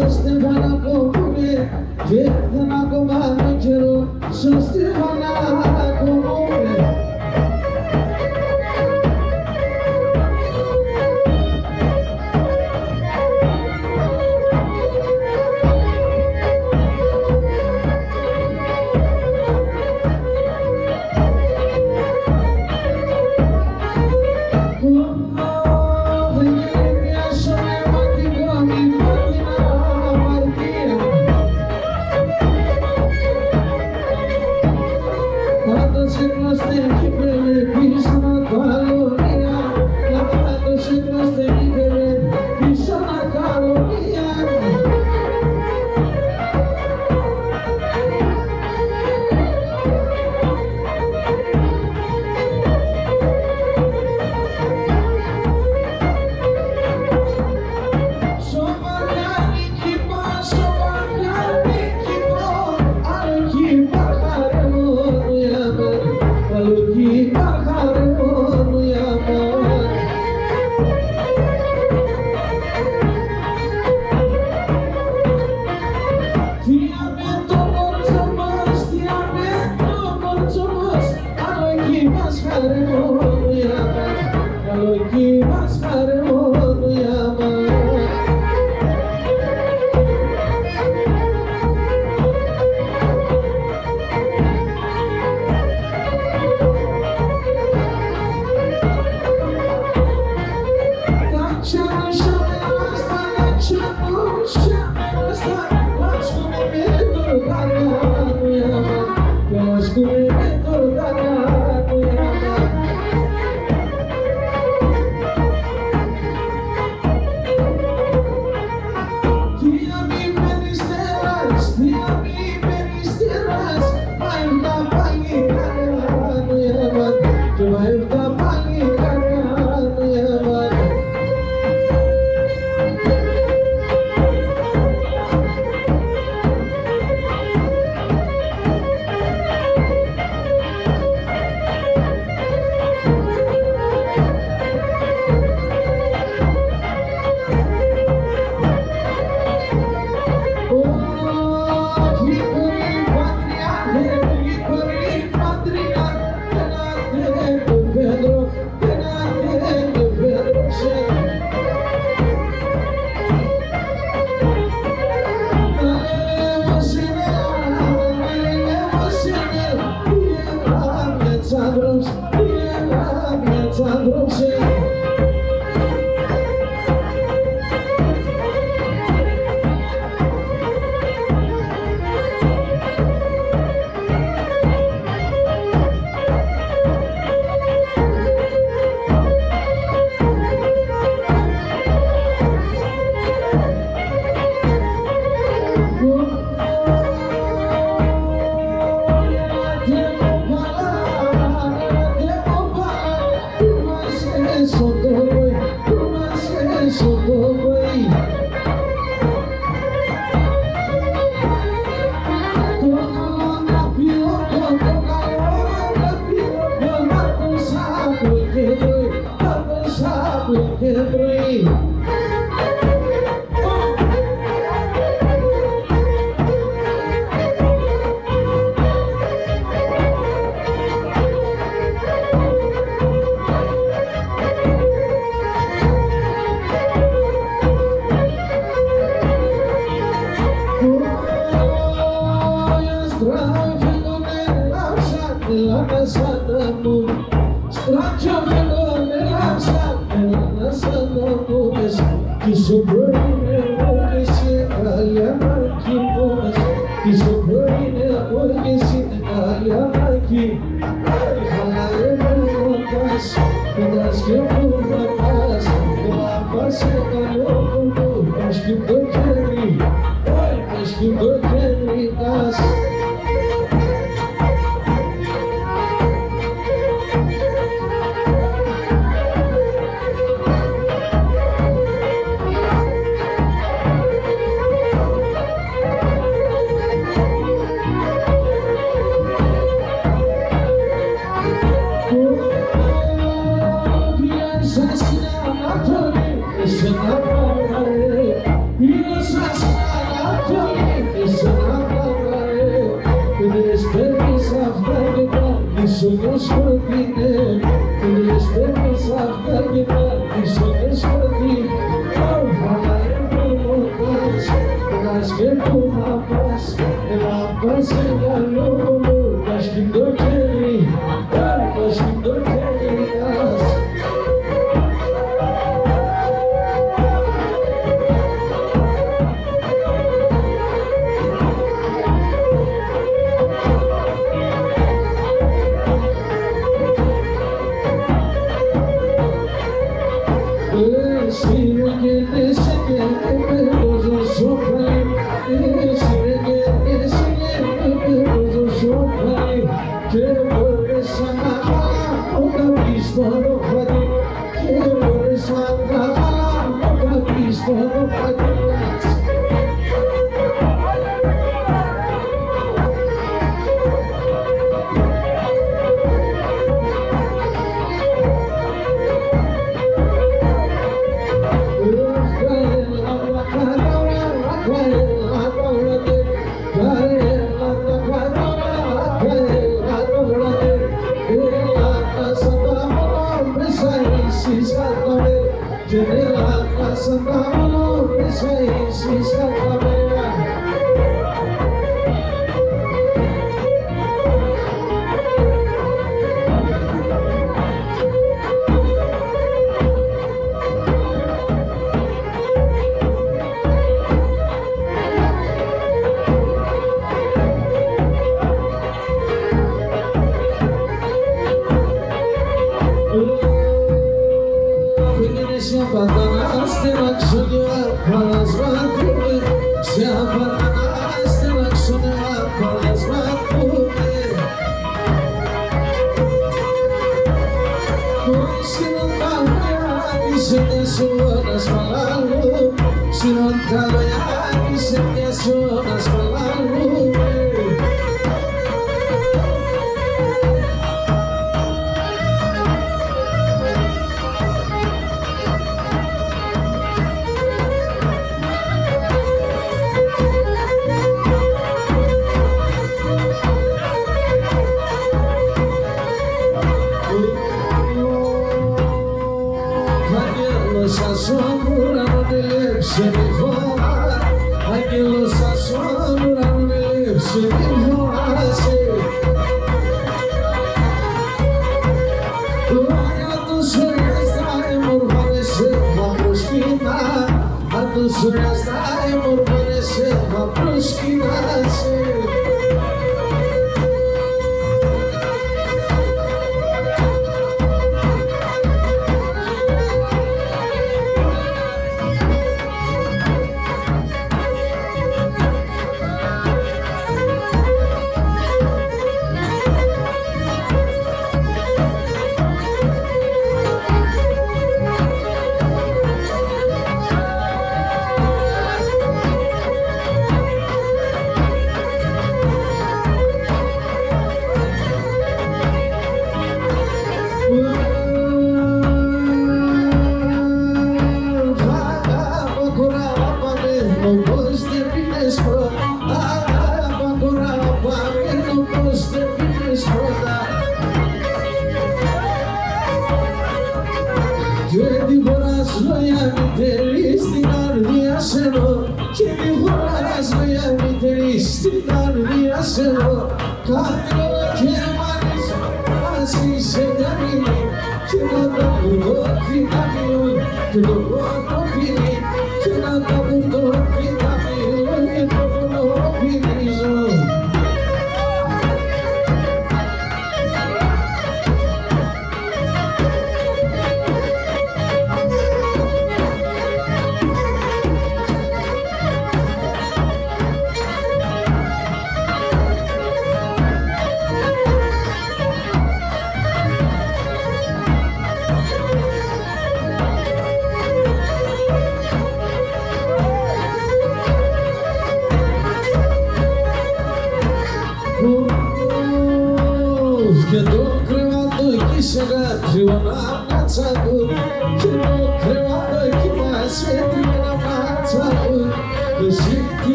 Assassinato,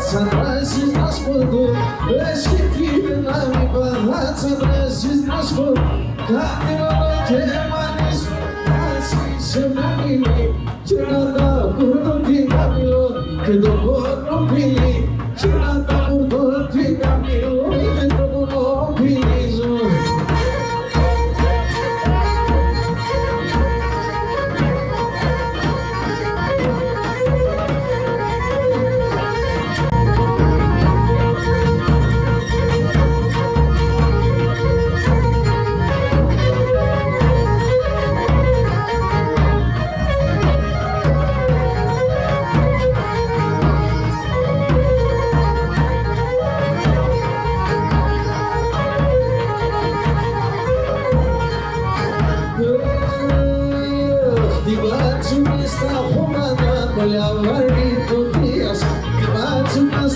Sunrise is not στο κάτω και μανείς σε μια μήλη και να τα πουρτώ την καμιλό και το πόνο πήλει και να τα πουρτώ την καμιλό και το πόνο πήλιζω.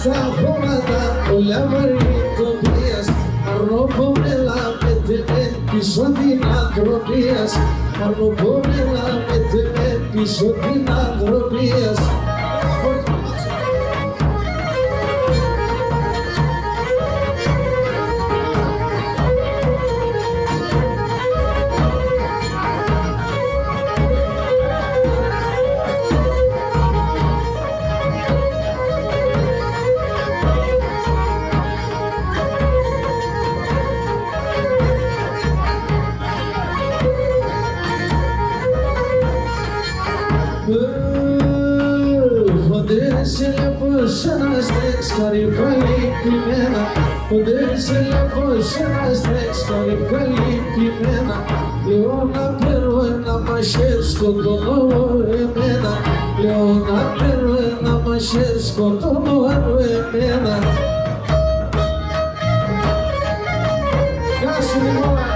Στα χώματα όλα βαρύτοπίας αρνοπόμελα μετεμέ πίσω την ανθρωπίας αρνοπόμελα μετεμέ πίσω την ανθρωπίας. Καρυφαλίπημένα, ποτέ σε λέω σε ένα στέξ καρυφαλίπημένα. Λέω να παίρνω ένα μαχαίρι σκοτώνω εμένα. Λέω να παίρνω ένα μαχαίρι σκοτώνω εμένα. Γεια σου Νικόλα.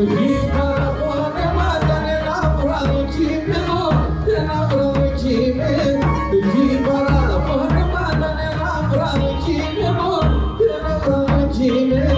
Εκεί παραπονέμα ήταν ένα βράδο κείμενο, ένα βράδο κείμενο. Εκεί παραπονέμα ήταν ένα βράδο κείμενο, ένα βράδο κείμενο.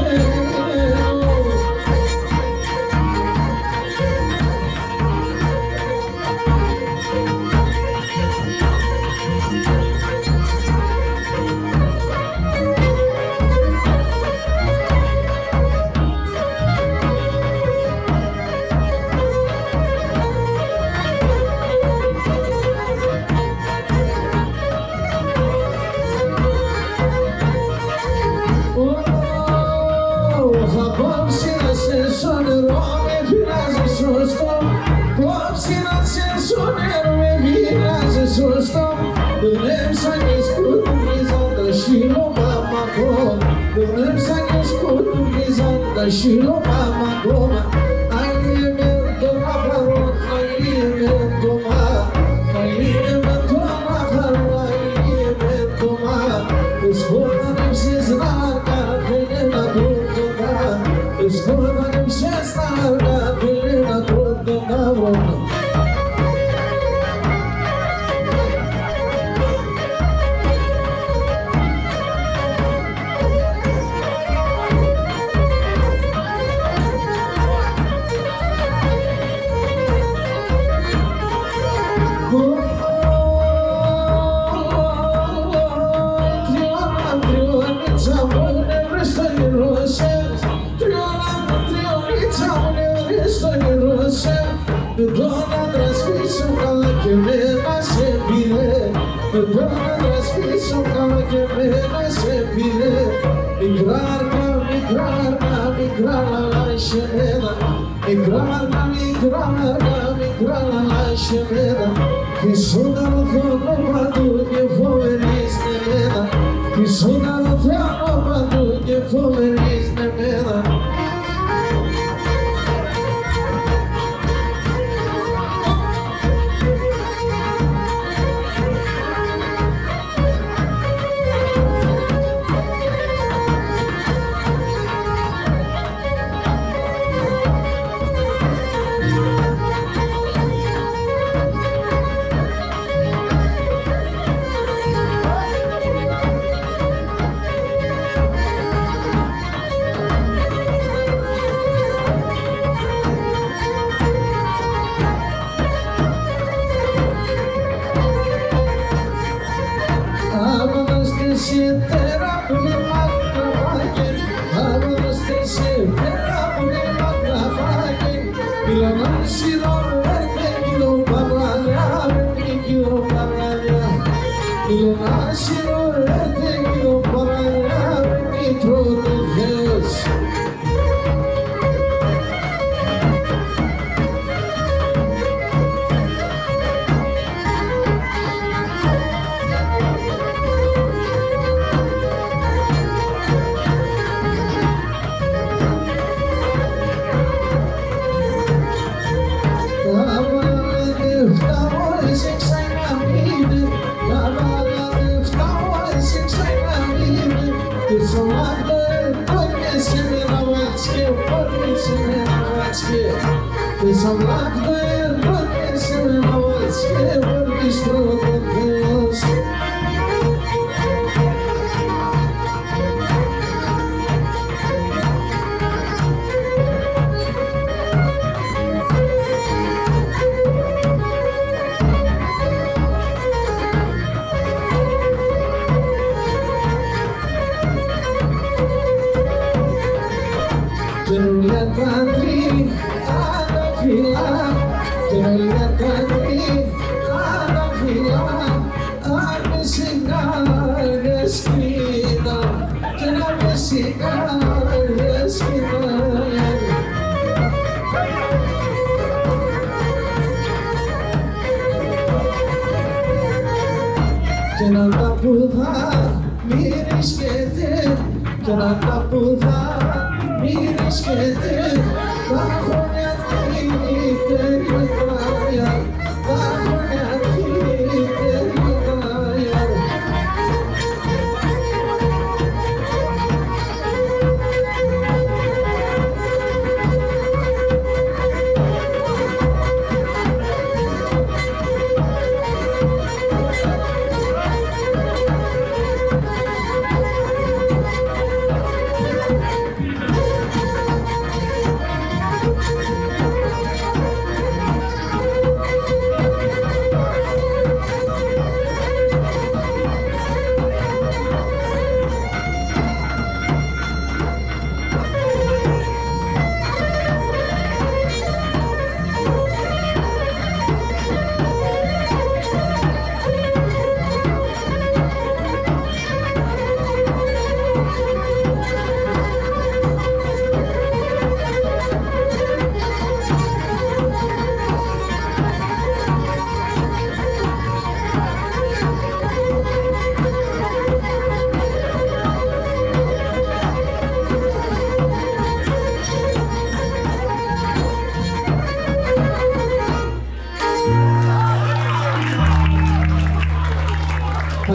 Shilo mama goma, alimento ma parot, alimento ma parot, alimento ma. Escola nem se esnaga, venena grudona. Escola nem se esnaga, venena grudona.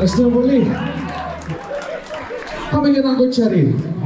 Ευχαριστώ πολύ. Πάμε για έναν Kotsari.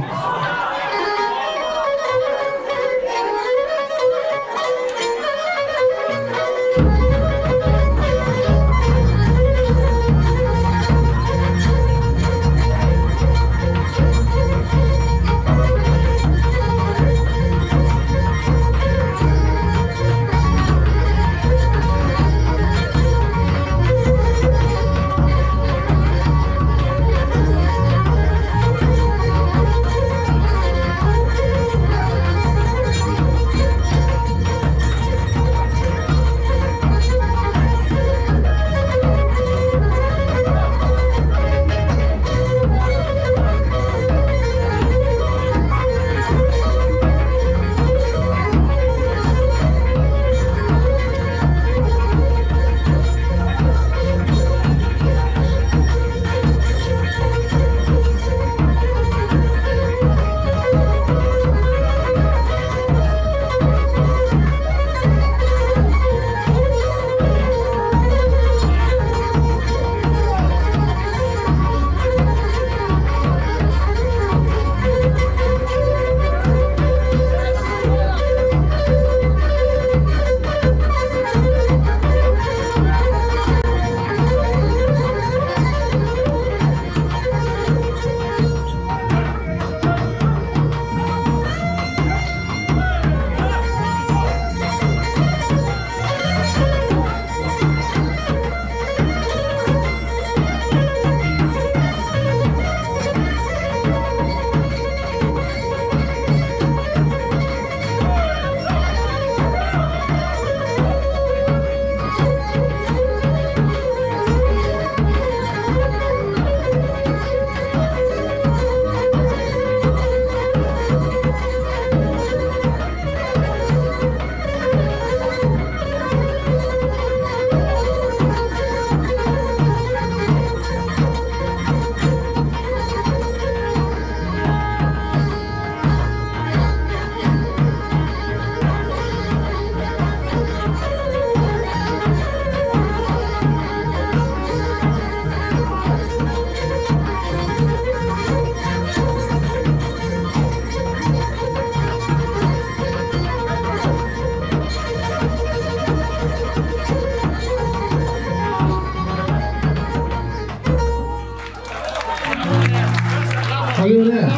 Πολύ ωραία.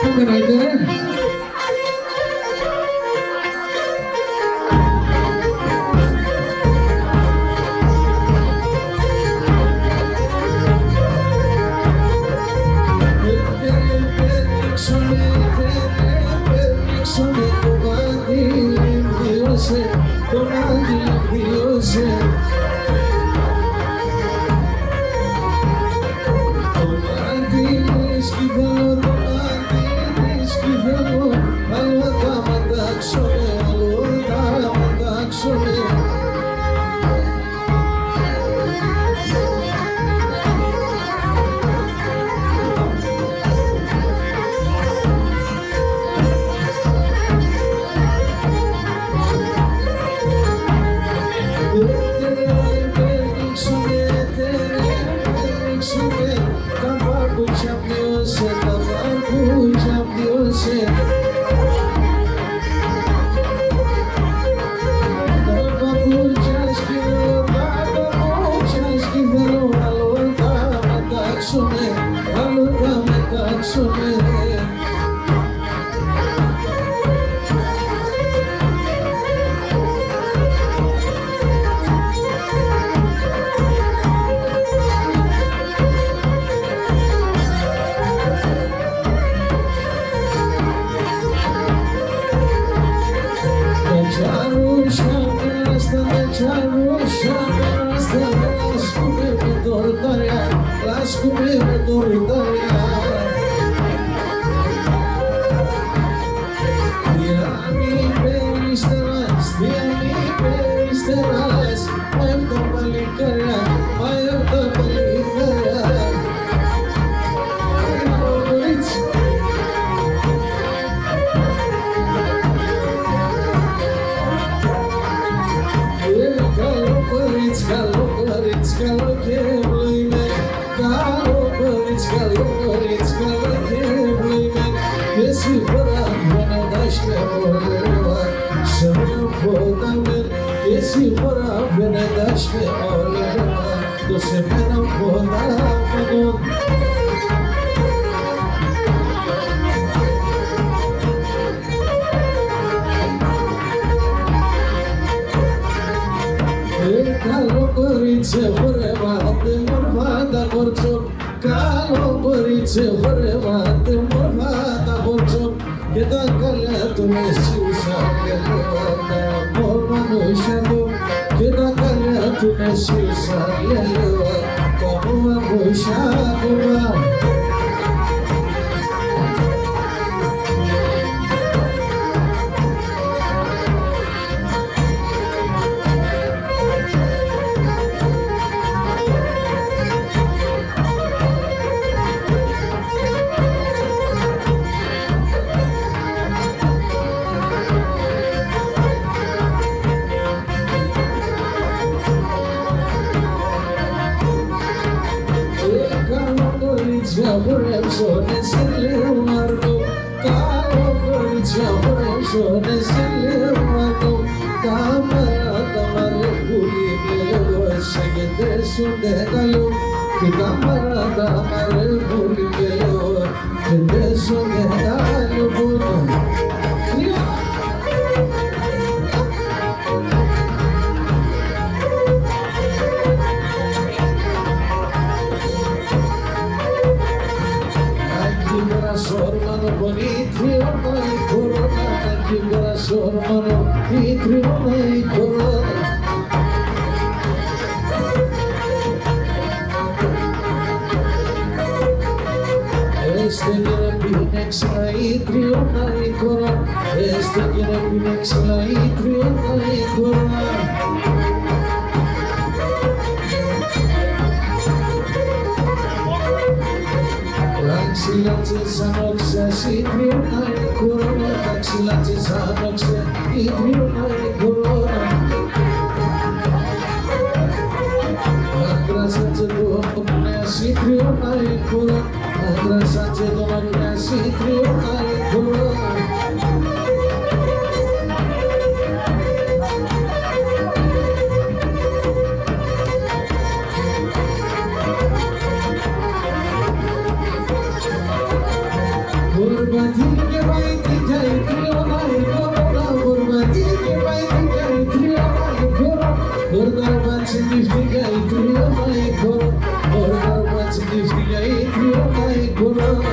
Πάμε να Etere. Kalon Korits, καλό και ευλογημένο. Kalon Korits, Kalon Korits, καλό και ευλογημένο. Και εσύ φορά φαίνοντας και μολεύα, σε μένα φωταμένο. Και εσύ φορά φαίνοντας και μολεύα, το σε μένα φωταμένο. Kalon Korits, χορεύατε μορφά τα κορτσό. Kalon Korits, χορεύατε μορφά τα κορτσό. Και τα καλιά του μεσίουσα λελότα μόνο σιαντό. Και τα καλιά του μεσίουσα λελότα μόνο σιαντό. Χορέψουνε σε Λεωμαρνό, Kalon Korits, χορέψουνε σε Λεωμαρνό. Τα μαράτα μαρέχουνε πλέον, σε γεντέσουνε καλό. Και τα μαράτα μαρέχουνε πλέον, γεντέσουνε καλό πόνο. Sormano con i trigona e corona, chi ora sormano i trigona e corona. Este quiere pinex la i trigona e corona, este quiere pinex la i trigona e corona. Taxilatses anoxes i trigona e corona, taxilatses anoxes i trigona e corona. Agrasace domnes i trigona e corona, agrasace domnes i trigona e corona. Tikia vai Tikia e trigona e corona, Tikia vai Tikia e trigona e corona. Ordar baci Tikia e trigona e corona, ordar baci Tikia e trigona e corona.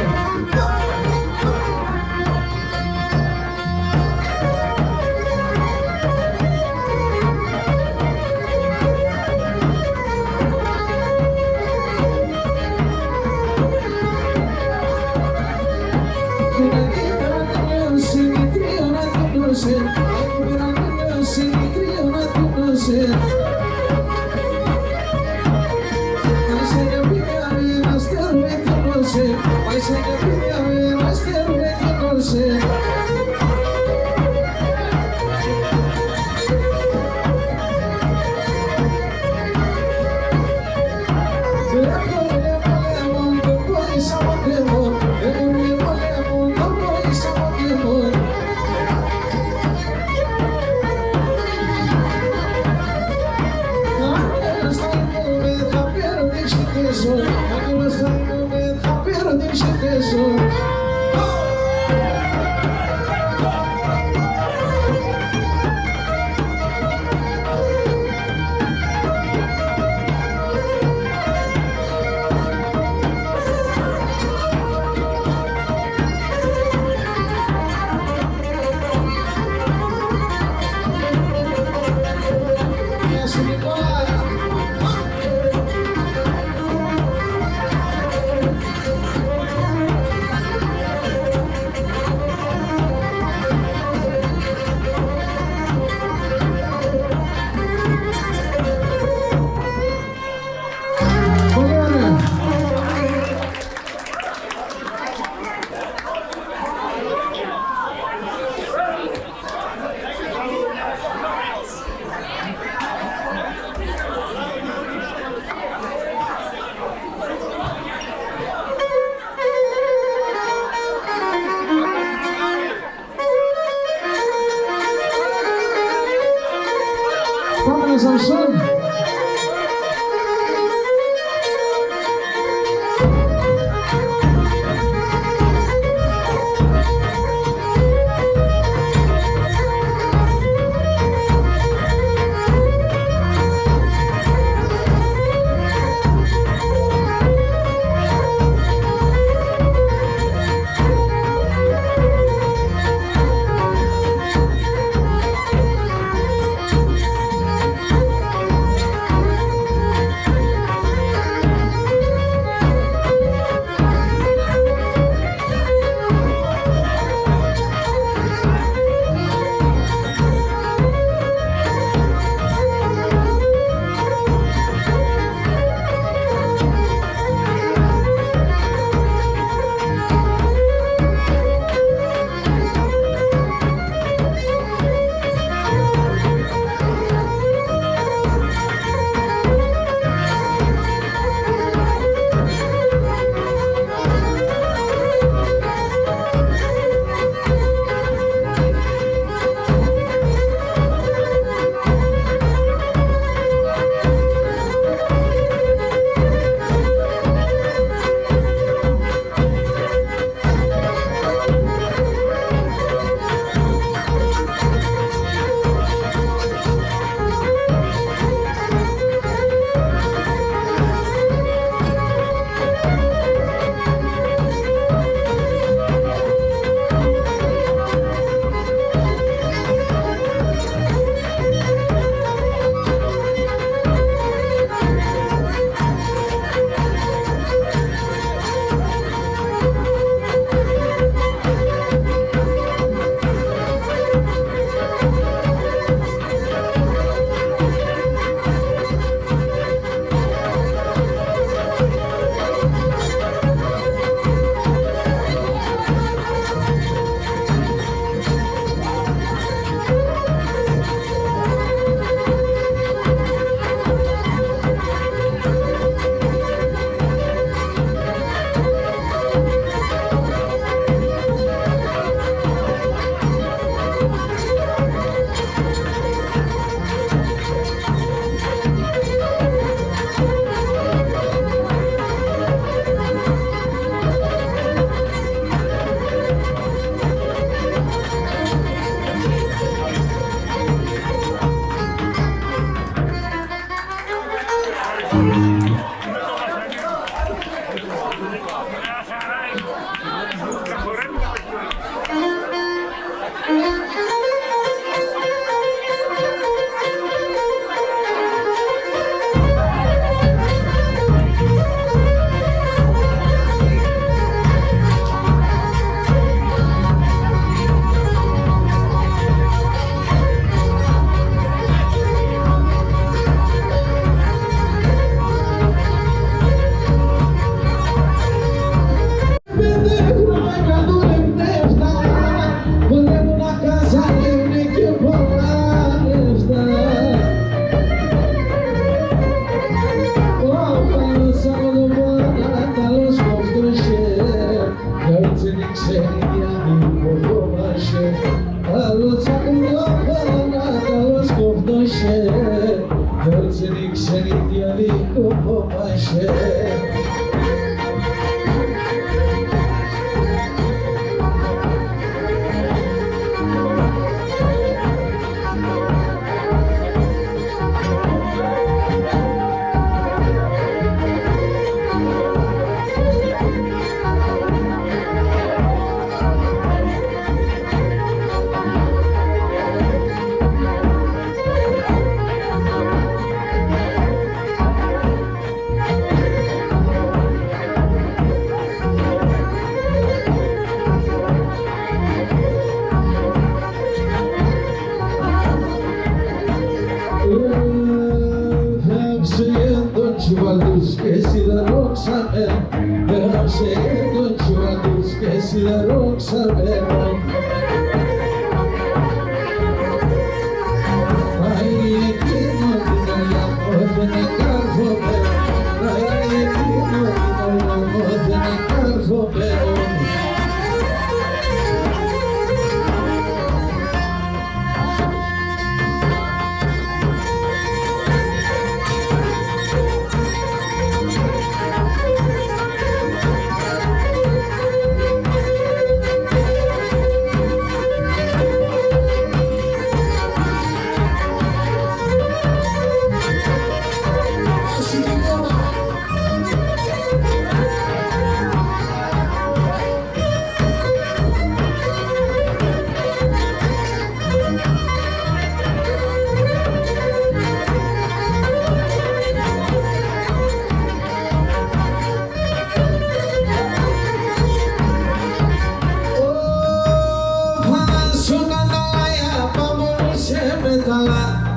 Πάμε, Samson.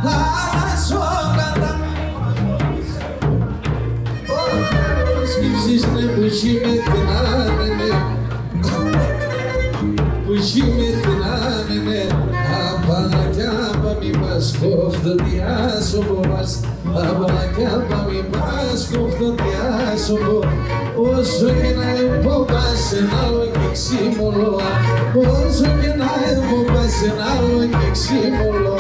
Ασόγατα σκύψεις ναι που έχει με την άνενε που έχει με την άνενε απανακιάπα μη πας κοφτοδιάσωπο μας απανακιάπα μη πας κοφτοδιάσωπο όσο και να εμποπάς ένα άλλο και ξύμολοα όσο και να εμποπάς ένα άλλο και ξύμολοα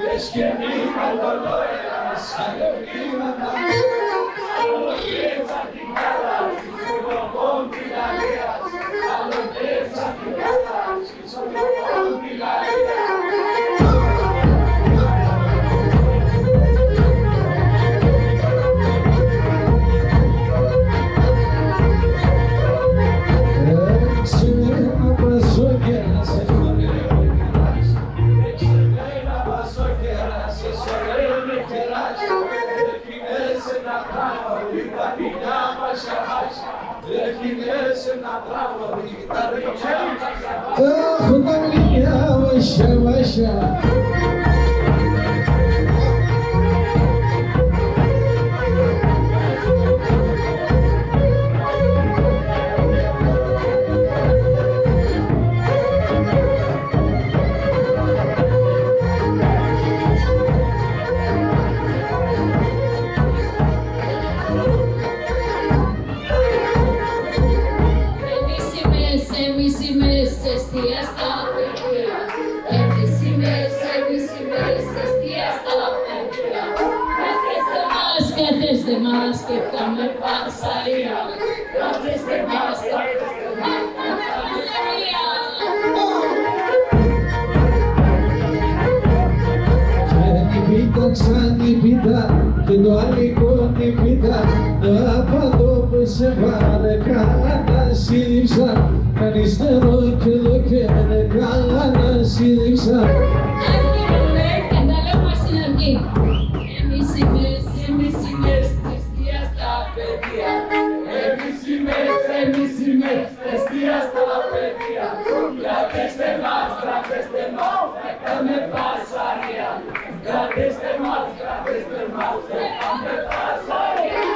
Λες και μήνα το λόγια σαν το κύματα Ξανή πίτα και το αλικό την πίτα απαντώ που σε πάρε καλά σύλληψα κανιστερό και εδώ και με καλά σύλληψα. Άρχιρουμε και θα λέμε στην αρχή. Εμείς είμαι εστία στα παιδεία. Εμείς είμαι εστία στα παιδεία. Κρατήστε μας, θα κάμε φασαρία. Κρατήστε μας, θα κάμε φασαρία.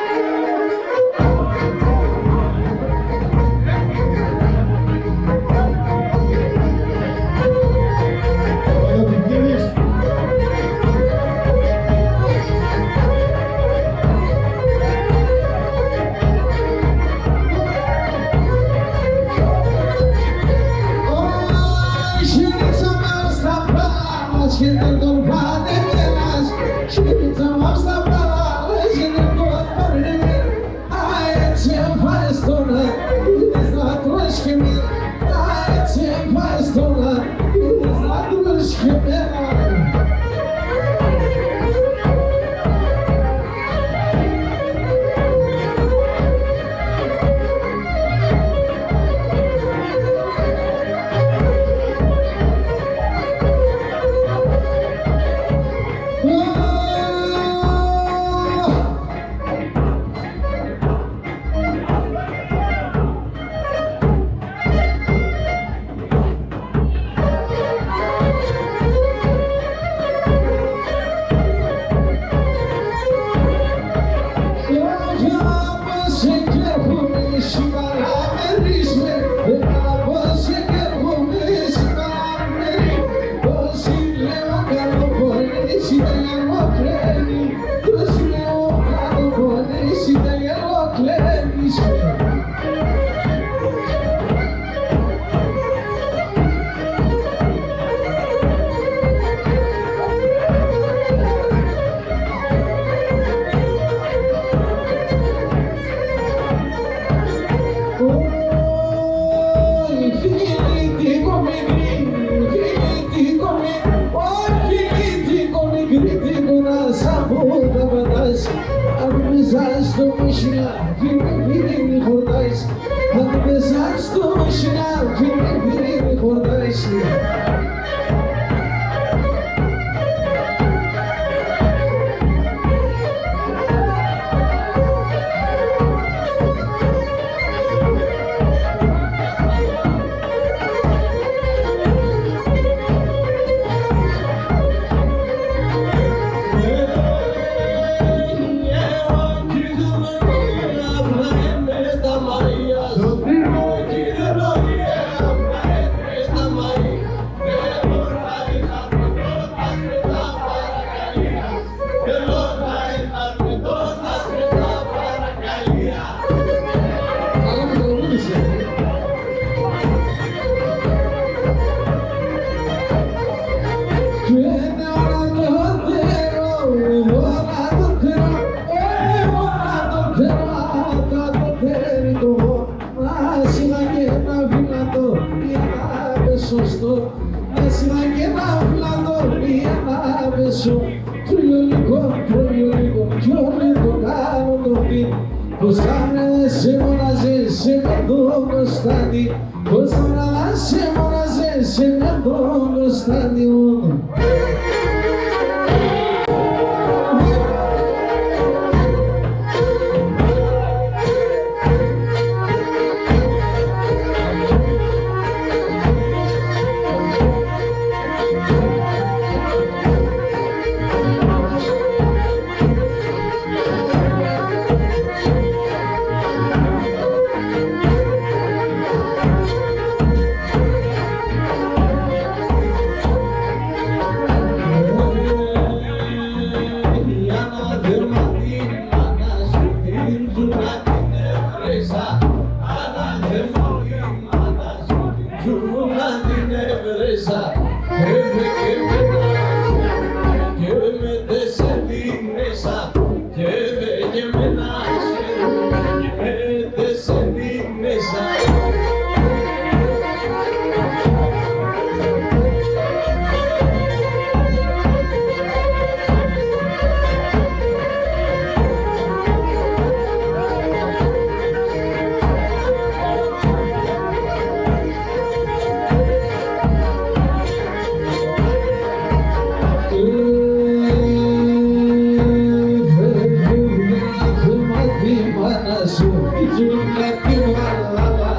σου πιτσούνα τη μαλάλα,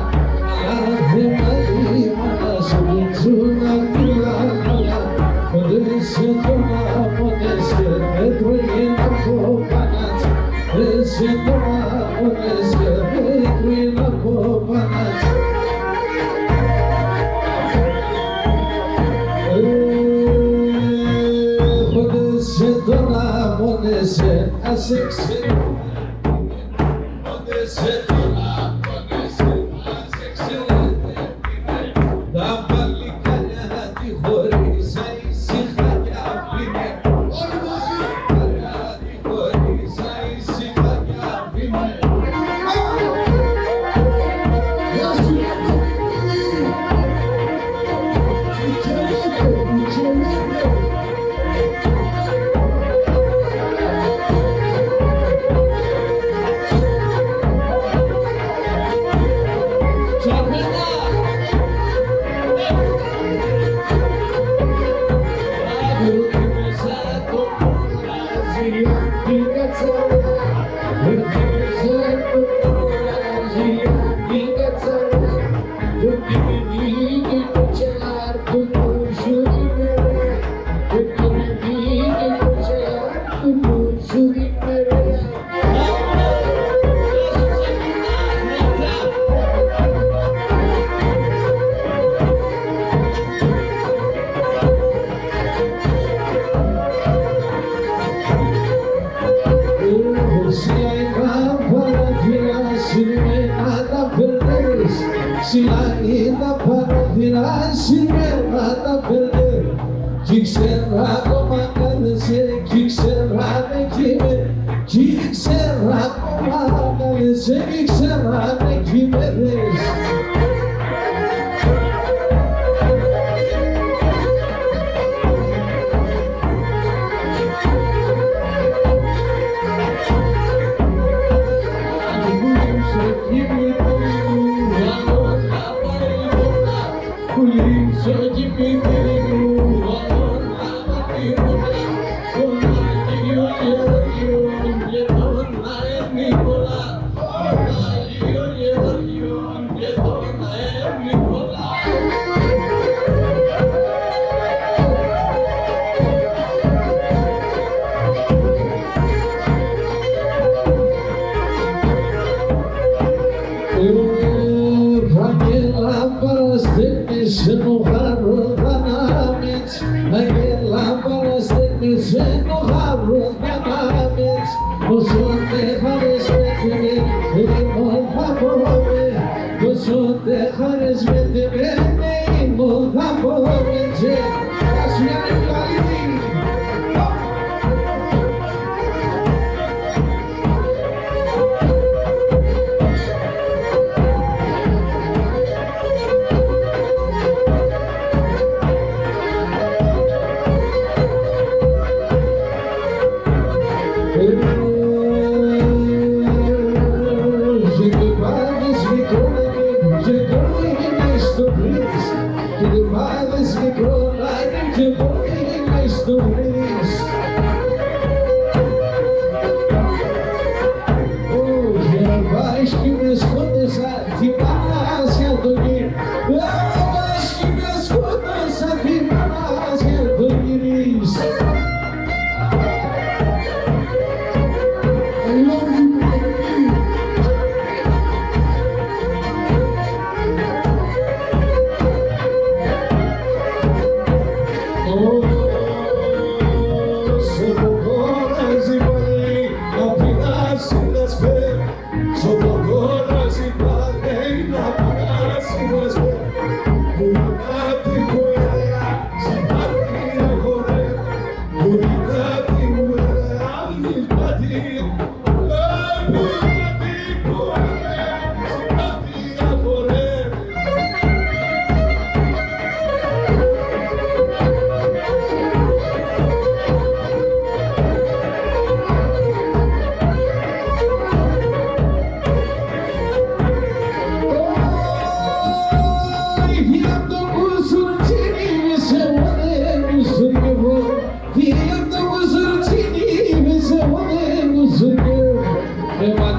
αλλά δεν μαλεί μάνα σου πιτσούνα τη μαλάλα. Ποντέσαι το μαμονέσαι, με τρώγει να πω πανάτσα. Ποντέσαι το μαμονέσαι, με τρώγει να πω πανάτσα. Ποντέσαι το μαμονέσαι, ας εξαιρετικά. Ποντέσαι το μαμονέσαι, ας εξαιρετικά. Τα παλικάρια τη χωρίσα ήσυχα κι αφήνε. Όλοι μαζί! Παλιά τη χωρίσα ήσυχα κι αφήνε. Γεια σου! Συλλαγίδα παραδειράσιμένα τα περνέ. Κι ξέρα ακόμα κάθεσαι, κι ξέρα με κείμε. Κι ξέρα ακόμα κάθεσαι, κι ξέρα με κείμενες.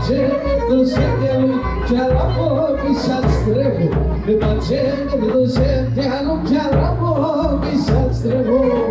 Etere το σέντιαλο κι άλλα από πίσω στρέφω. Με πατσένε το σέντιαλο κι άλλα από πίσω στρέφω.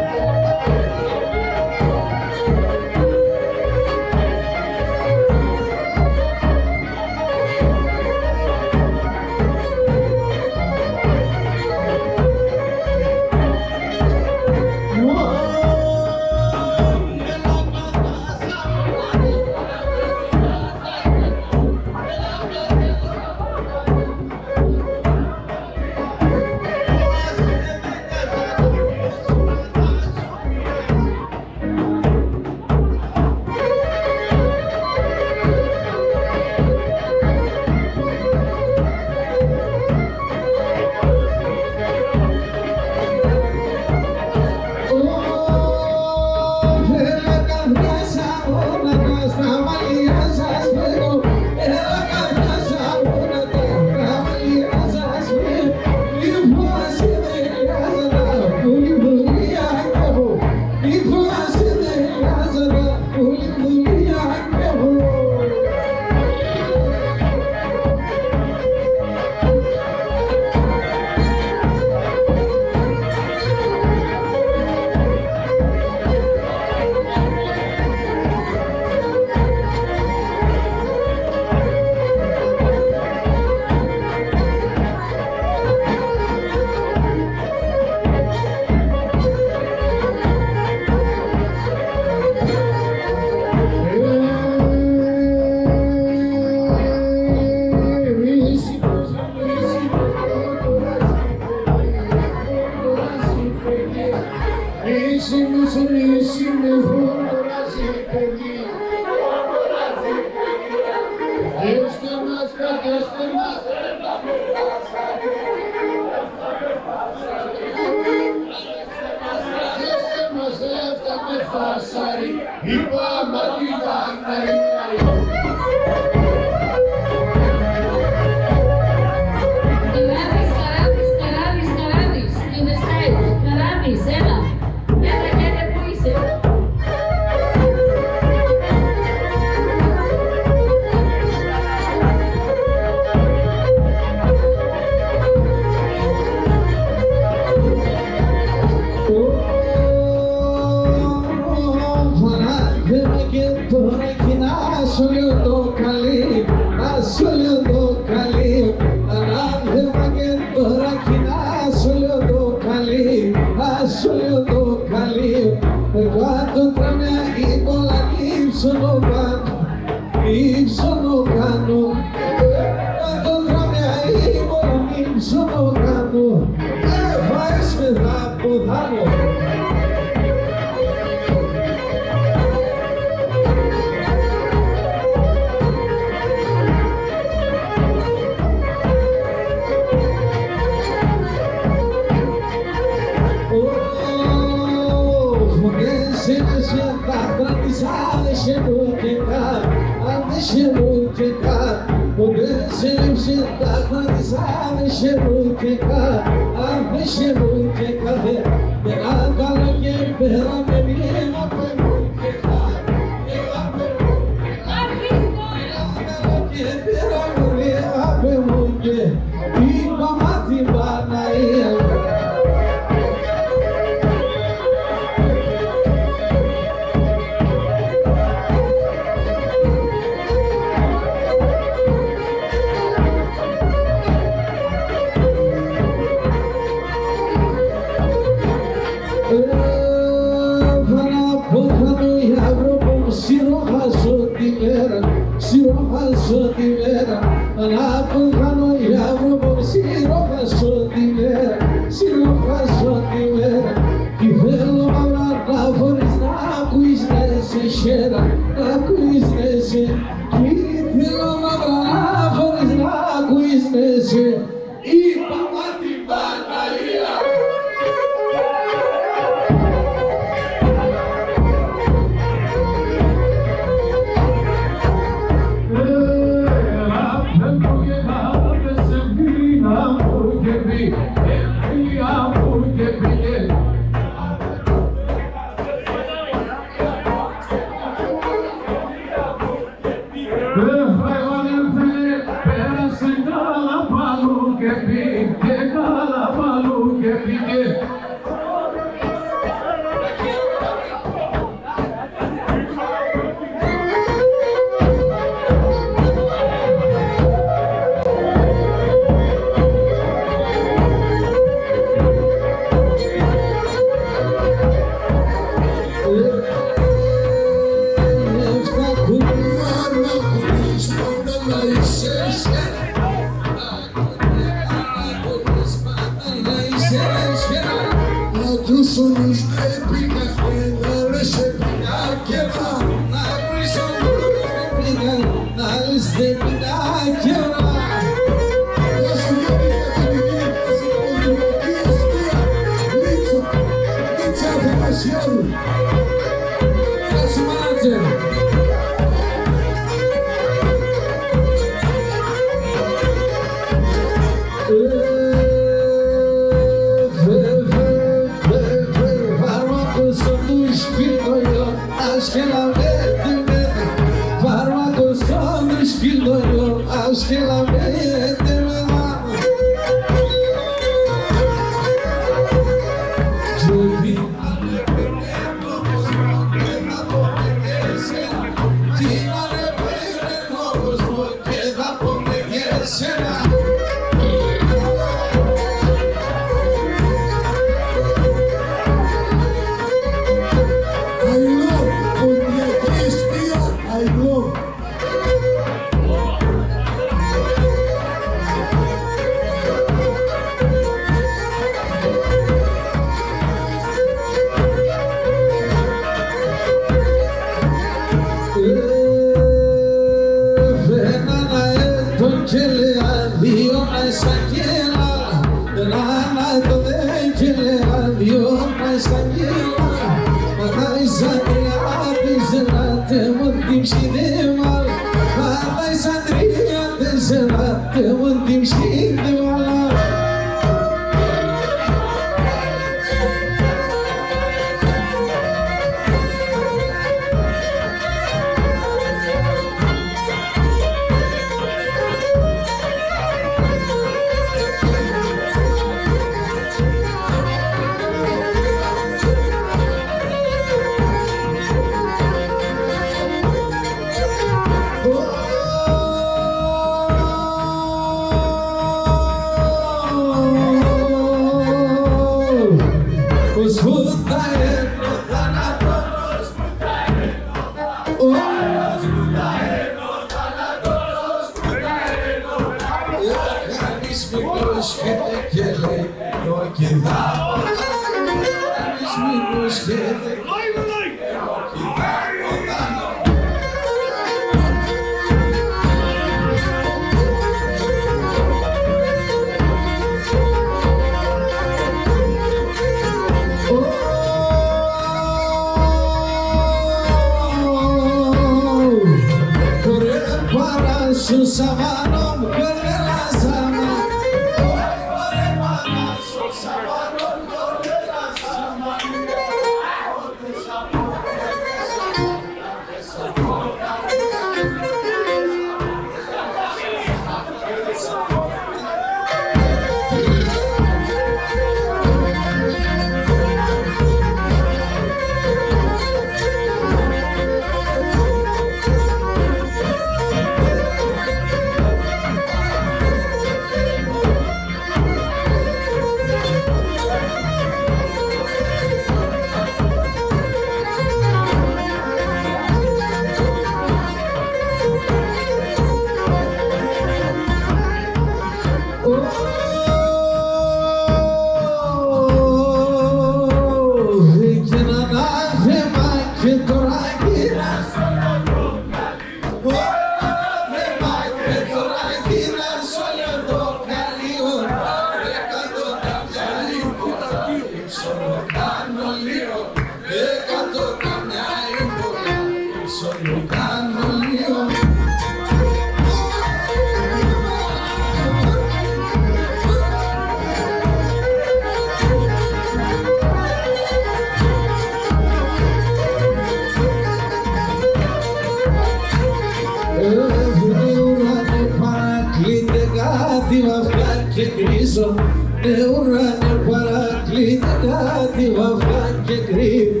κάτι βαφκά και κρίζω, ναι ουράνε παρακλείδι, κάτι βαφκά και κρύβει.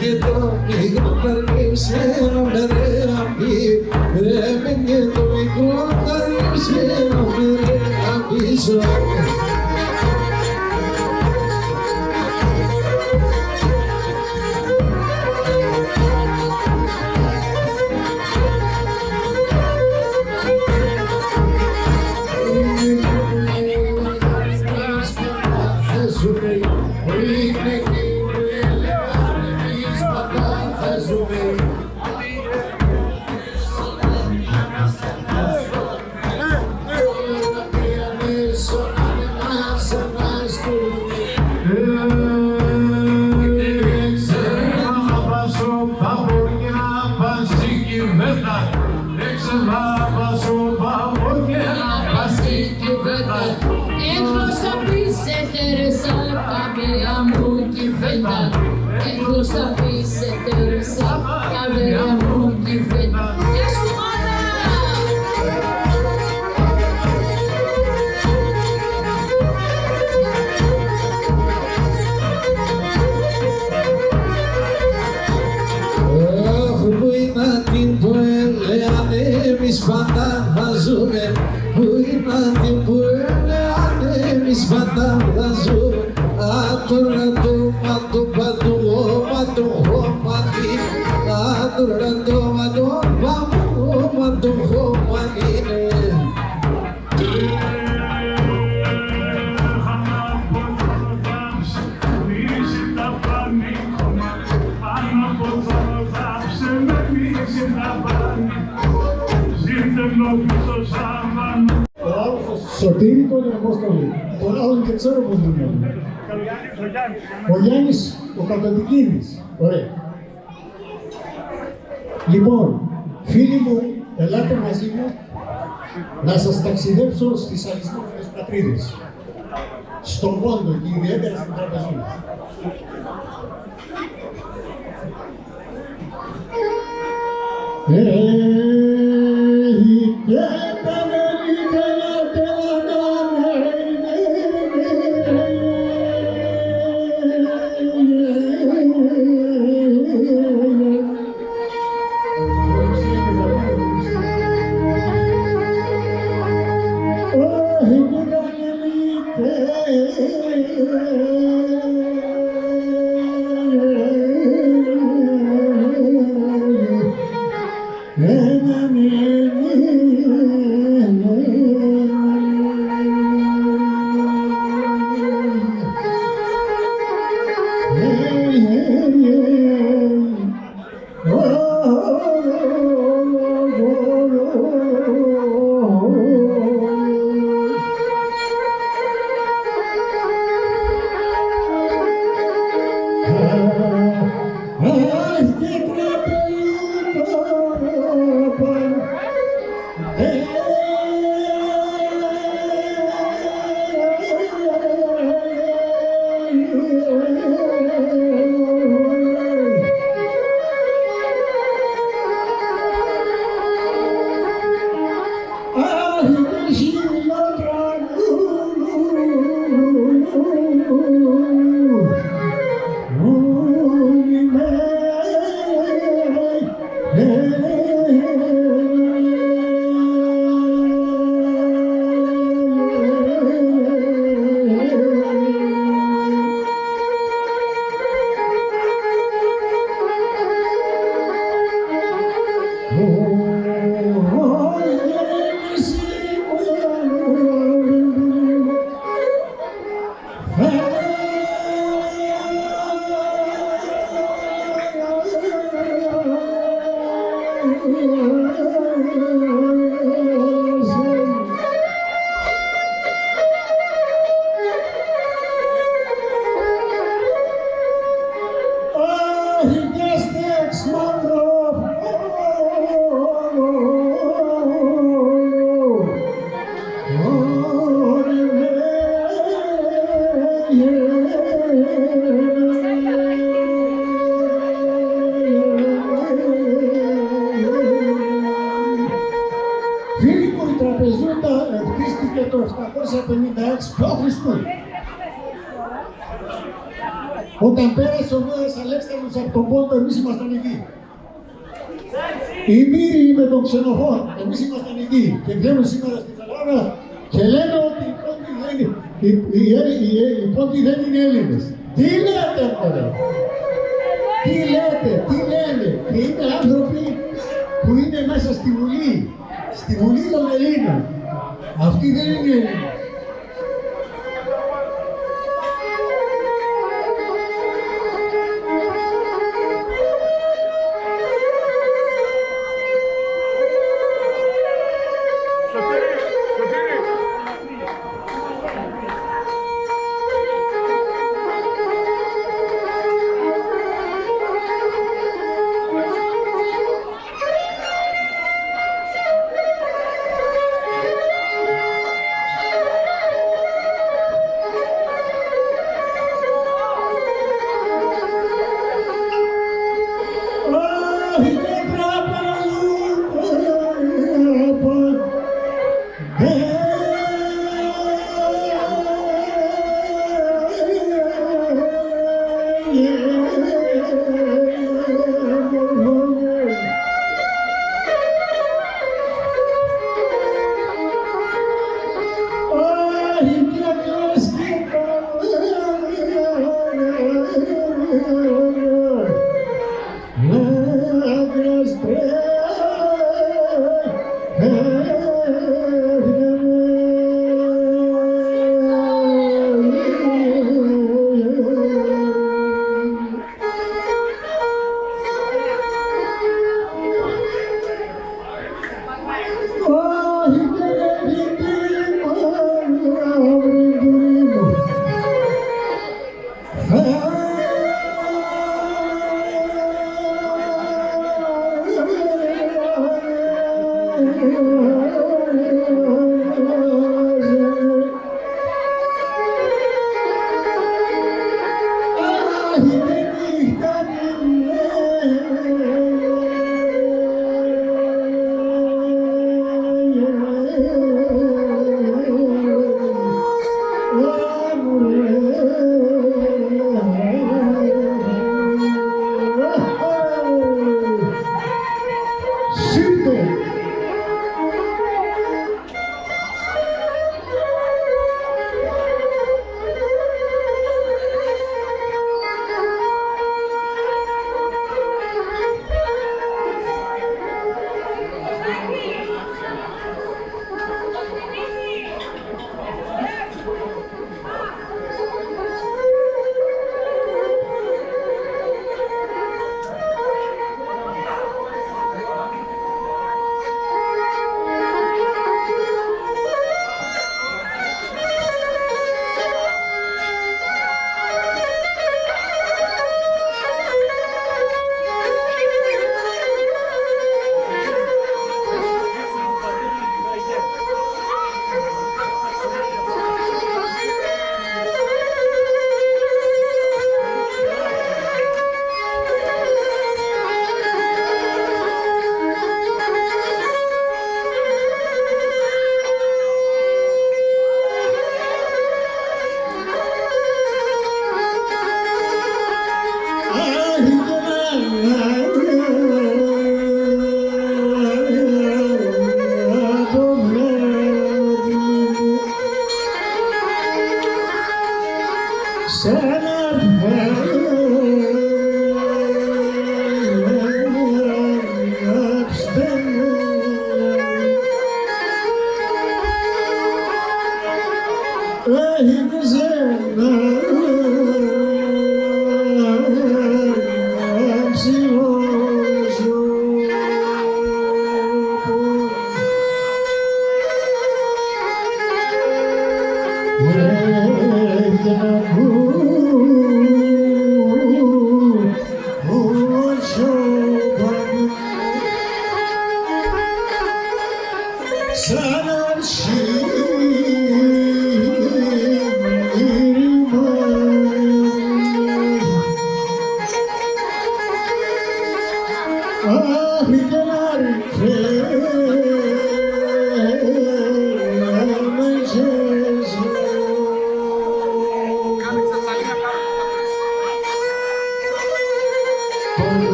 Και το μικρό ταργύψε να με ρεαμπεί, και το μικρό ταργύψε να με ρεαμπήσω. Σωτήρη τον Απόστολη, τον άλλον και ξέρω πώς είναι. Ο Γιάννης, ο Κατοτικίδης. Ωραία. Λοιπόν, φίλοι μου, ελάτε μαζί μου να σας ταξιδέψω στις αλυσμόνες πατρίδες. Στον Πόντο και ιδιαίτερα στην Τραπεζούνα. χτίστηκε το 756 π.Χ. Όταν πέρασε ο Μέγας Αλέξανδρος από τον Πόντο, εμείς ήμασταν εκεί. Οι Μύριοι με τον Ξενοφών, εμείς ήμασταν εκεί. Και βγαίνουν σήμερα στην Ελλάδα και λένε ότι οι Πόντοι δεν είναι Έλληνες. Τι λέτε, μωρέ! Τι λέτε, τι λένε! Και είναι άνθρωποι που είναι μέσα στη Βουλή των Ελλήνων. Αυτοί δεν είναι Έλληνες.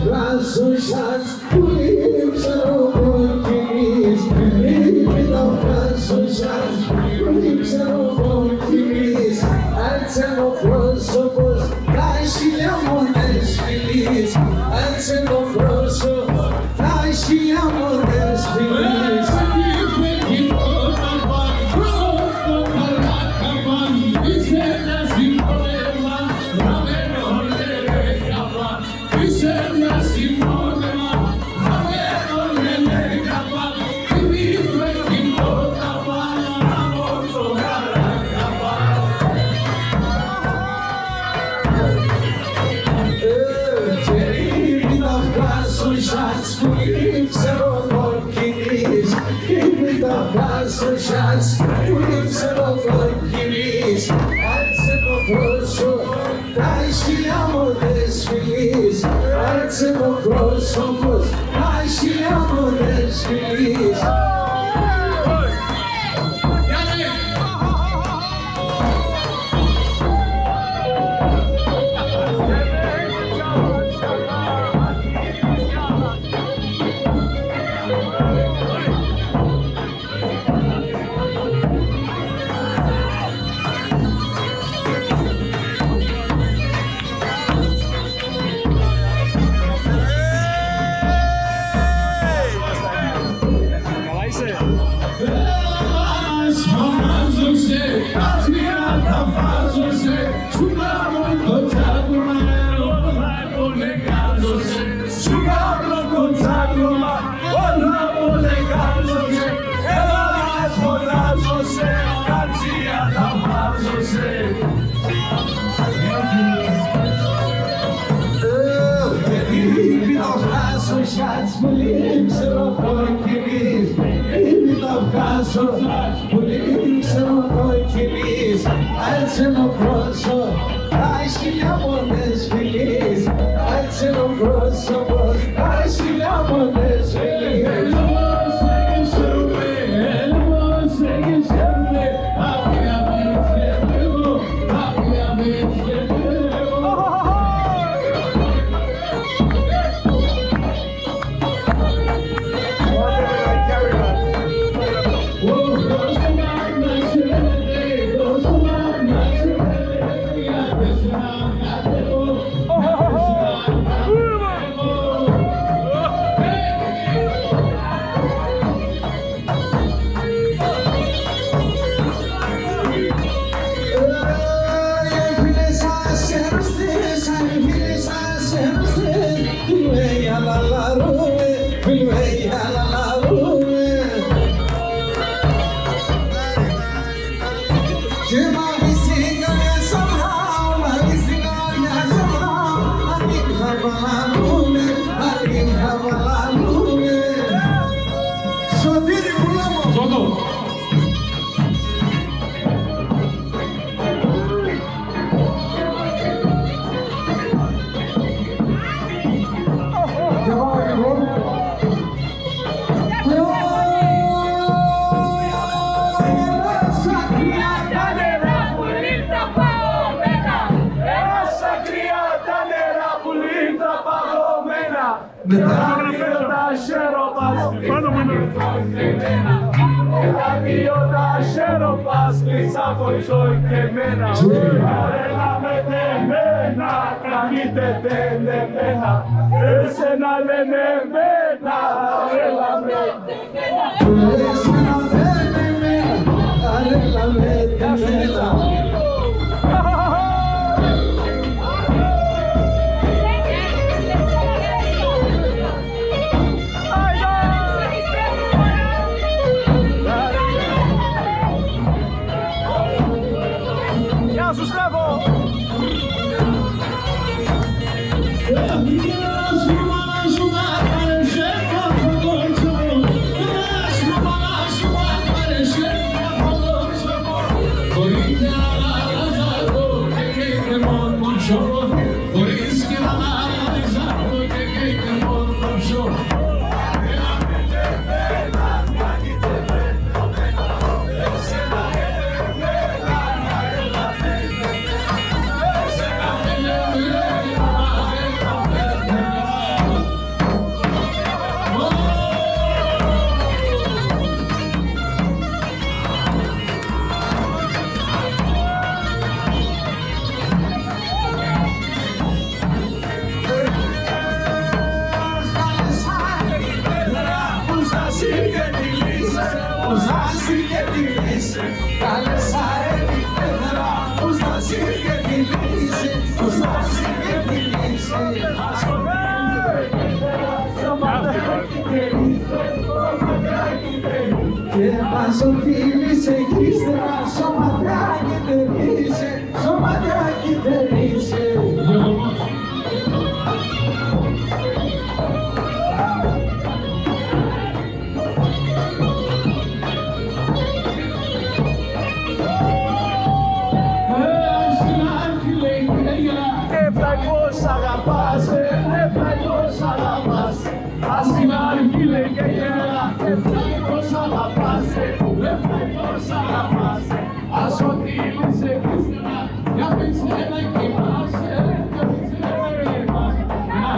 βγάζω σάτς πολύ ξέρω Kokkinidis. Μην τα βγάζω σάτς πολύ ξέρω Kokkinidis. Άλτσε το πρόσωπος τα χιλιάμονες φιλής. Άλτσε το πρόσωπο τα χιλιάμονες φιλής. Σάτς που ήξερα Kokkinidis. Άλτσε το πρόσωπο τα χιλιάμονες φιλής. Άλτσε το πρόσωπο τα χιλιάμονες φιλής. Σάτς πολύ ξέρω Kokkinidis. Μην τα βγάζω πολύ ξέρω Kokkinidis. Άλτσε το πρόσωπο τα χιλιάμονες φιλής. Άλτσε το πρόσωπο τα χιλιάμονες φιλής. Και μας οφείλησε κι ύστερα σωματιάκι δεν είσαι, σωματιάκι δεν είσαι. Αγαπάς, πώς αγαπάς, ας την αρχή και γέλα, πώς αγαπάς, πώς αγαπάς, ας ό,τι είσαι Χριστίνα, για πισένα κοιμάσαι, για πισένα κοιμάσαι,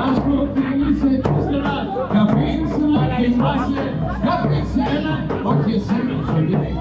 ας ό,τι είσαι Χριστίνα, για πισένα κοιμάσαι, για πισένα, όχι εσύ με σωλίδι.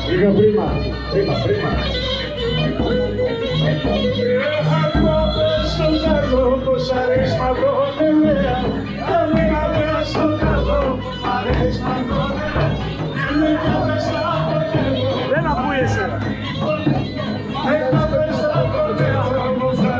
Prima, prima, prima. Στον καρδό πως αρέσει μαύρο νερέα, ανέβαμε στον καρδό, αρέσει μαύρο νερέα, ανέβαμε στον καρδό. Δεν ακούγεσαι. Ανέβαμε στον καρδό, όμως θα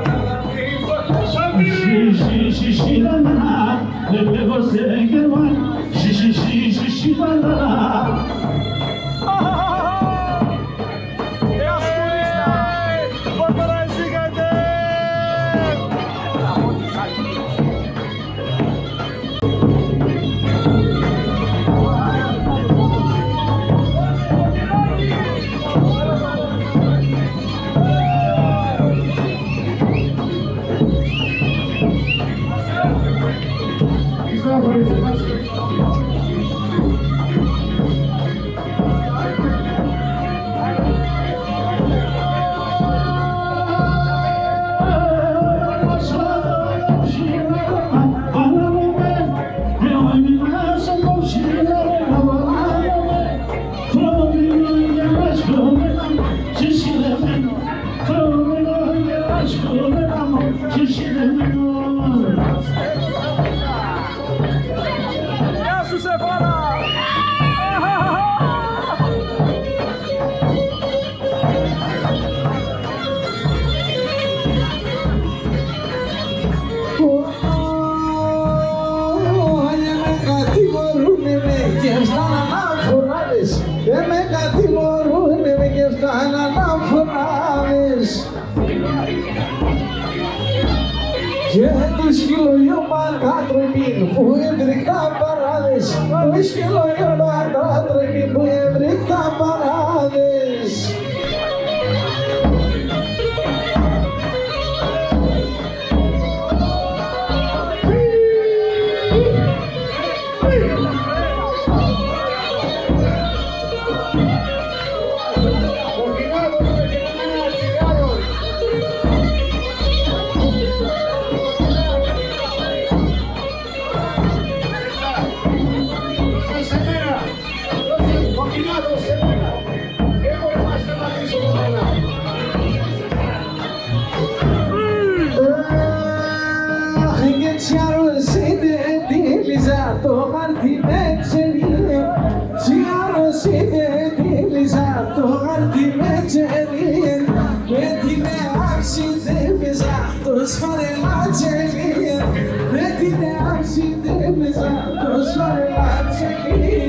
Και τους χιλιοπαντάτροπιν που έβριχα παράδες, τους χιλιοπαντάτροπιν που έβριχα παράδες. Το χαρτί με τσερίε, τσιάρωσετε τη Λίζα, το χαρτί με τσερίε, με την άψη δεν πεζά, το σφαρελά τσερίε, με την άψη δεν πεζά, το σφαρελά τσερίε.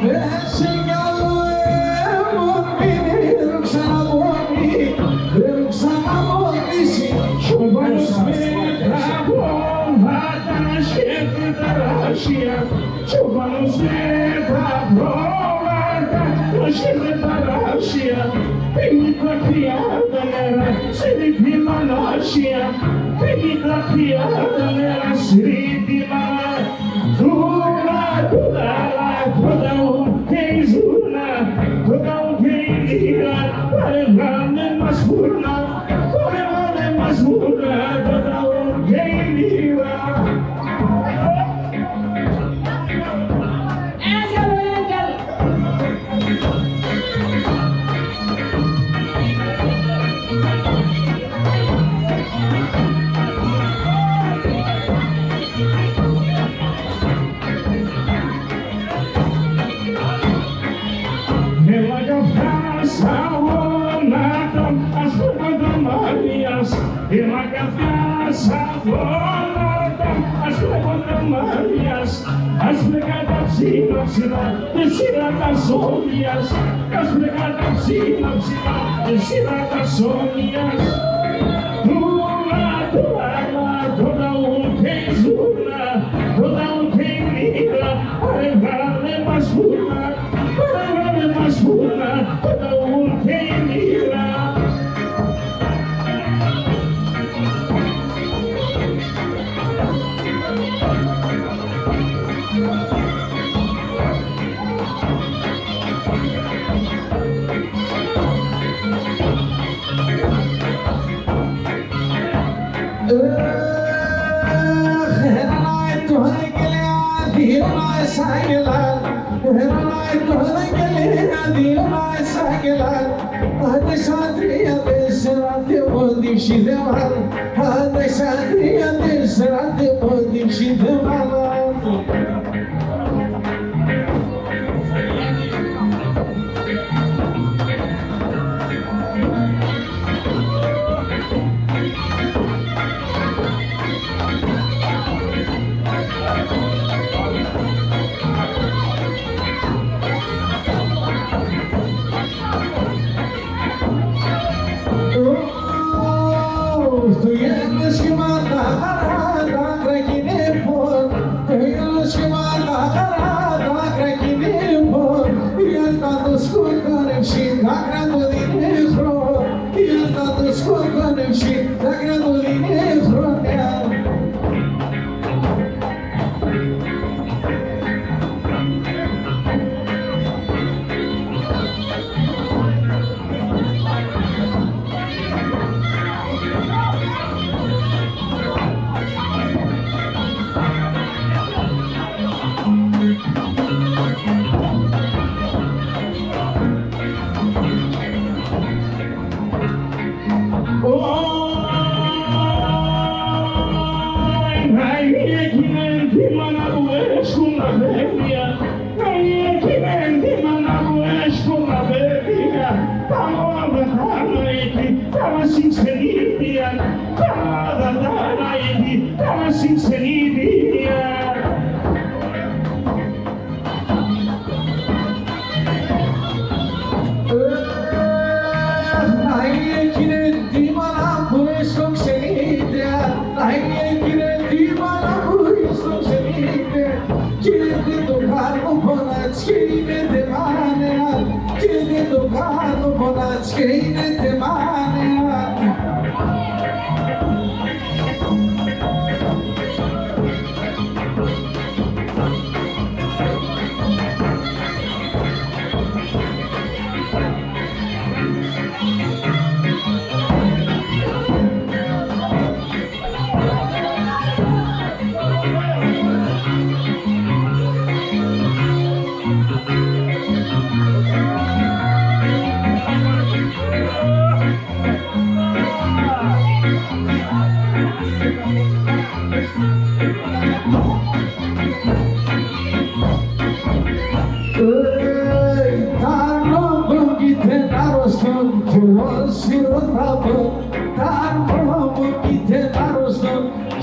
πέσει καλό έμον ξαναπώνει, δεν ξαναπώνησει. Σοβαρός με τα πρόβατα σχέδια τα ράσια. Σοβαρός με τα πρόβατα σχέδια τα ράσια. Πίνει τα κρυά τα νερά, συρρίπη μανάσια. Πίνει τα κρυά τα νερά, συρρίπη μανάσια. Τούρα, τούρα, τούρα, και η ζούνα, τούρα και η Lyra, παρεγάνε μας φούρνα, παρεγάνε μας φούρνα, τούρα και η Lyra. Έλα καθιάς αγώματα, ας λέγονται Μαριάς, ας λέγατε ψηλά ψηλά, εσύρα τα σόνιας, ας λέγατε ψηλά ψηλά, εσύρα τα σόνιας. Τούρα, τούρα, τούρα ούτε η ζούρα, τούρα ούτε η Lyra, παρεγάνε μας φούρα, παρεγάνε μας φούρα, τούρα ούτε η Lyra.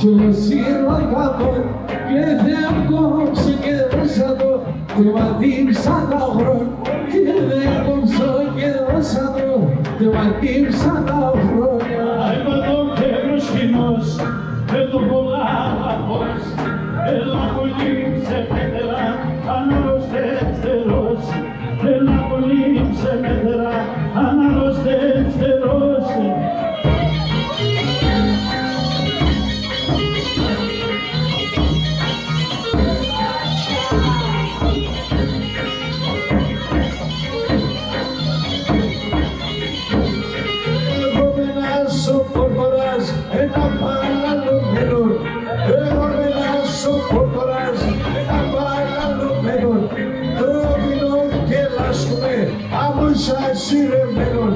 Yo si rogaba que te cómo se quedó. του ματίψαν τα χρόνια και δεν κόψω και δώσα του ματίψαν τα χρόνια. Εδώ και μπροσκινός, δεν το κολλάβα πως, έλα πολύ σε πέτερα, αναρρωστεύστερος, έλα πολύ σε πέτερα, αναρρωστεύστερος. Σιρεμένων,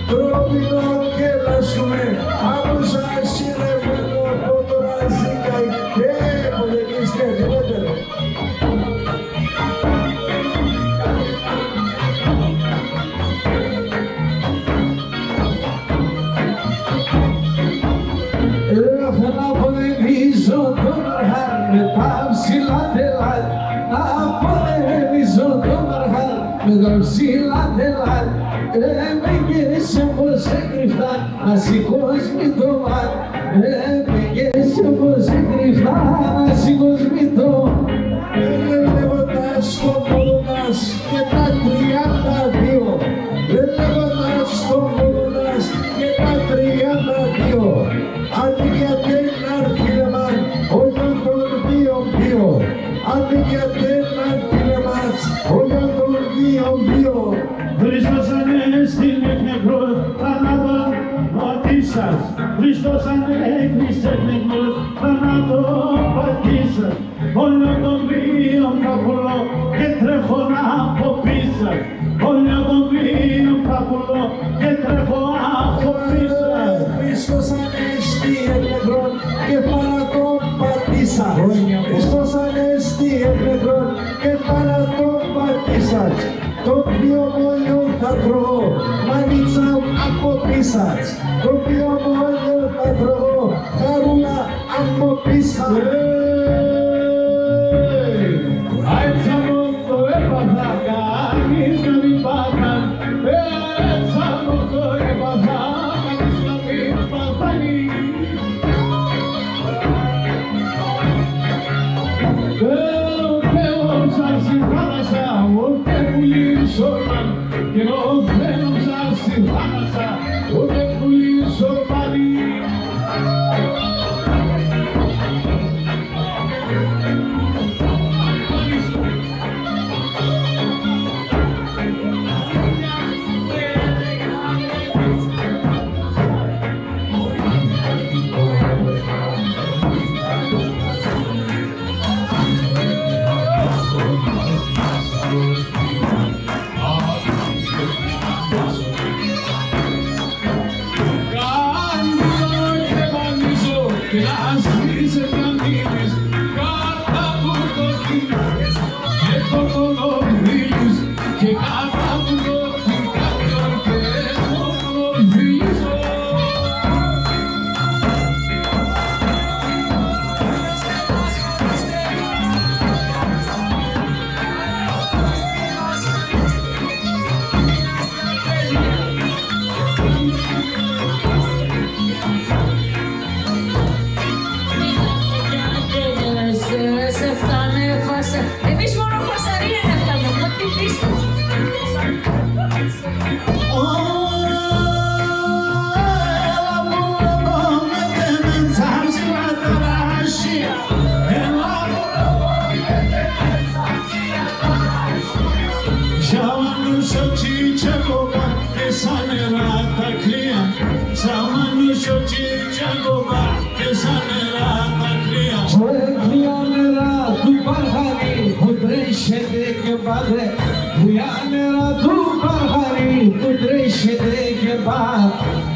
τρόπινων και λασκούμε, άμμοσα σιρεμένων, πότορα ζήκαει και πολεμίστε λιγότερο. Έχω να πολεμήσω τον αρχάν με τα ψηλά τελάτ, να πολεμήσω τον αρχάν με τα ψηλά τελάτ. Με γέσε πως έκρυφτα, να σηκώς μη το μάτ. Με γέσε πως έκρυφτα, να σηκώς μη το μάτ. Βλέποντας το μόνο μας και τα 32. Βλέποντας το μόνο μας και τα 32. Αν γιατί να έρθει μας, όλων των 2-2. Αν γιατί να έρθει μας, όλων των 2-2. Χριστός ανέστηλε νεκρός, θάνατον πατήσας. Χριστός ανέκλεισε νεκρός, θάνατον πατήσας. Όλο τον βίον θα πουλώ και τρέχω από πίσω. Όλο τον βίον θα πουλώ και τρέχω από πίσω. Χριστός ανέστη νεκρός και θάνατον πατήσας. Χριστός ανέστη νεκρός και θάνατον πατήσας. Το πιο μόνο θα τρώω, μανίτσα από πίσας. Το πιο μόνο θα τρώω, χαρούλα από πίσας. Έτσι μου το έπαθα, κανείς να μην πάθαν. Έτσι μου το έπαθα, κανείς να μην πάθανει. Θέλω και όψα στη θάλασσα, ούτε πουλί σορμάν. Και θέλω όψα στη θάλασσα, ούτε πουλί σορμάνι.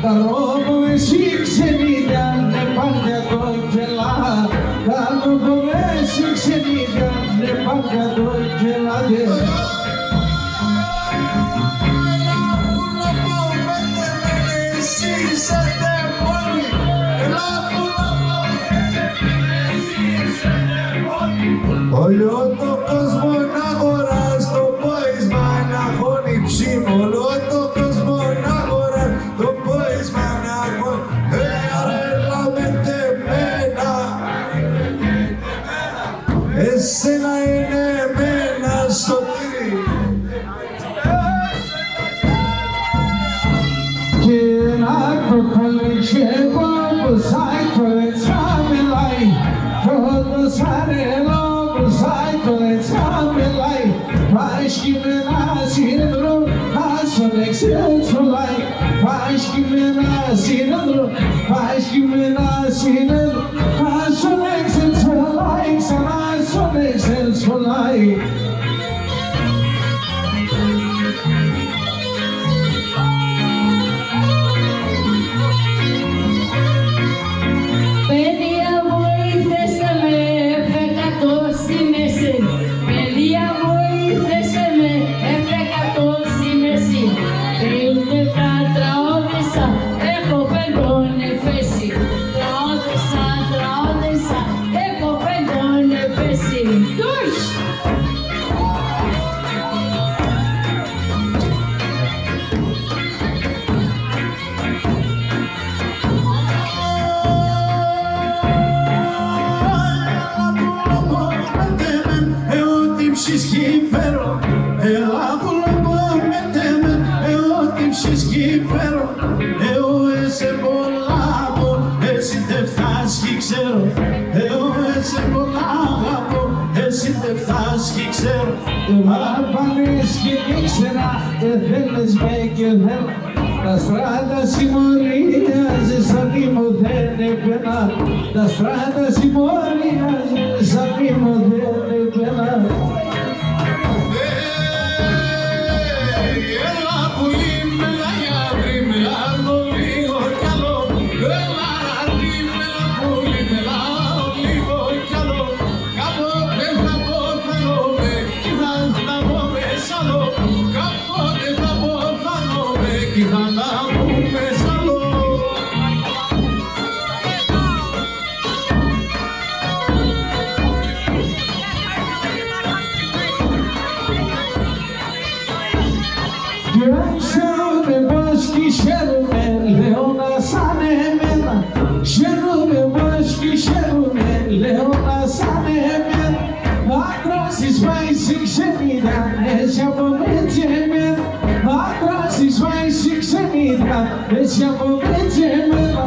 Τα ρόμο εσύ ξενίδια, ναι πάντα το κελά. Τα ρόμο εσύ ξενίδια, ναι πάντα το κελά. Όλο το κόσμο να αγορά. Πάσχημενα σύνεδρο, άσον εξέλς φωλάει. Πάσχημενα σύνεδρο, πάσχημενα σύνεδρο, άσον εξέλς φωλάει. Ξανά άσον εξέλς φωλάει. Παιδιά βοήθεστε με, εφεκατό στη μέση. Παιδιά βοήθεστε με, εφεκατό στη μέση. Ούτε τα τραώδησα, έχω πεντών εφέση. Τραώδησα, έχω πεντών εφέση. Τους! Πάνες και ήξερα, θέλες με και θέλω. Τα στράτα συμμορίας σαν ήμω δεν έπαινα. Τα στράτα συμμορίας σαν ήμω δεν έπαινα. Έλα πουλί με λαγιάδρι, με λάδω λίγο καλό. Έλα ραντί με λα πουλί, με λάδω λίγο καλό. Κάποτε θα πω φανόμαι, κι θα τα πω μέσα λό. Κάποτε θα πω φανόμαι, κι θα τα πω μέσα λό. Κι αν ξέρουμε πως κι χαίρομαι, λέω να σαν εμένα. Χαίρομαι πως κι χαίρομαι, λέω να σαν εμένα. Άντρας της πάει σε ξενίδα, έτσι από με τσεμένα. Άντρας της πάει σε ξενίδα, έτσι από με τσεμένα.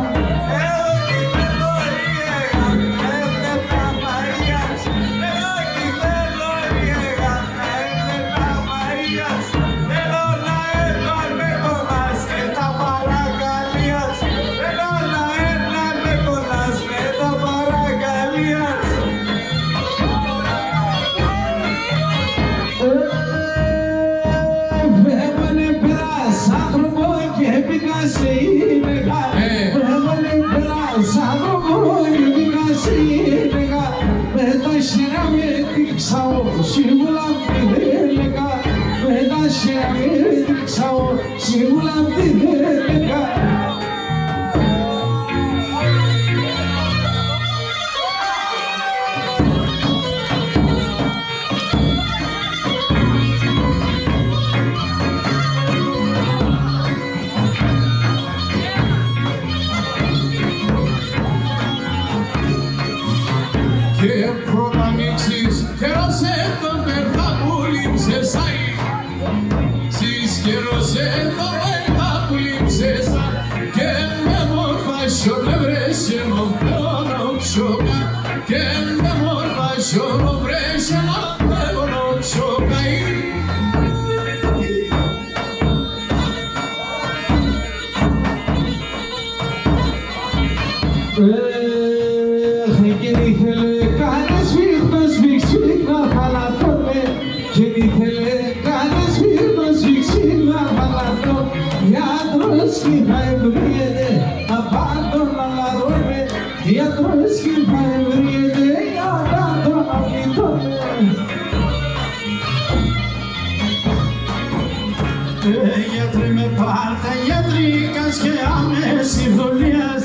Γιατρέ με πάρτα γιατρίκας και άμεση δουλειάς.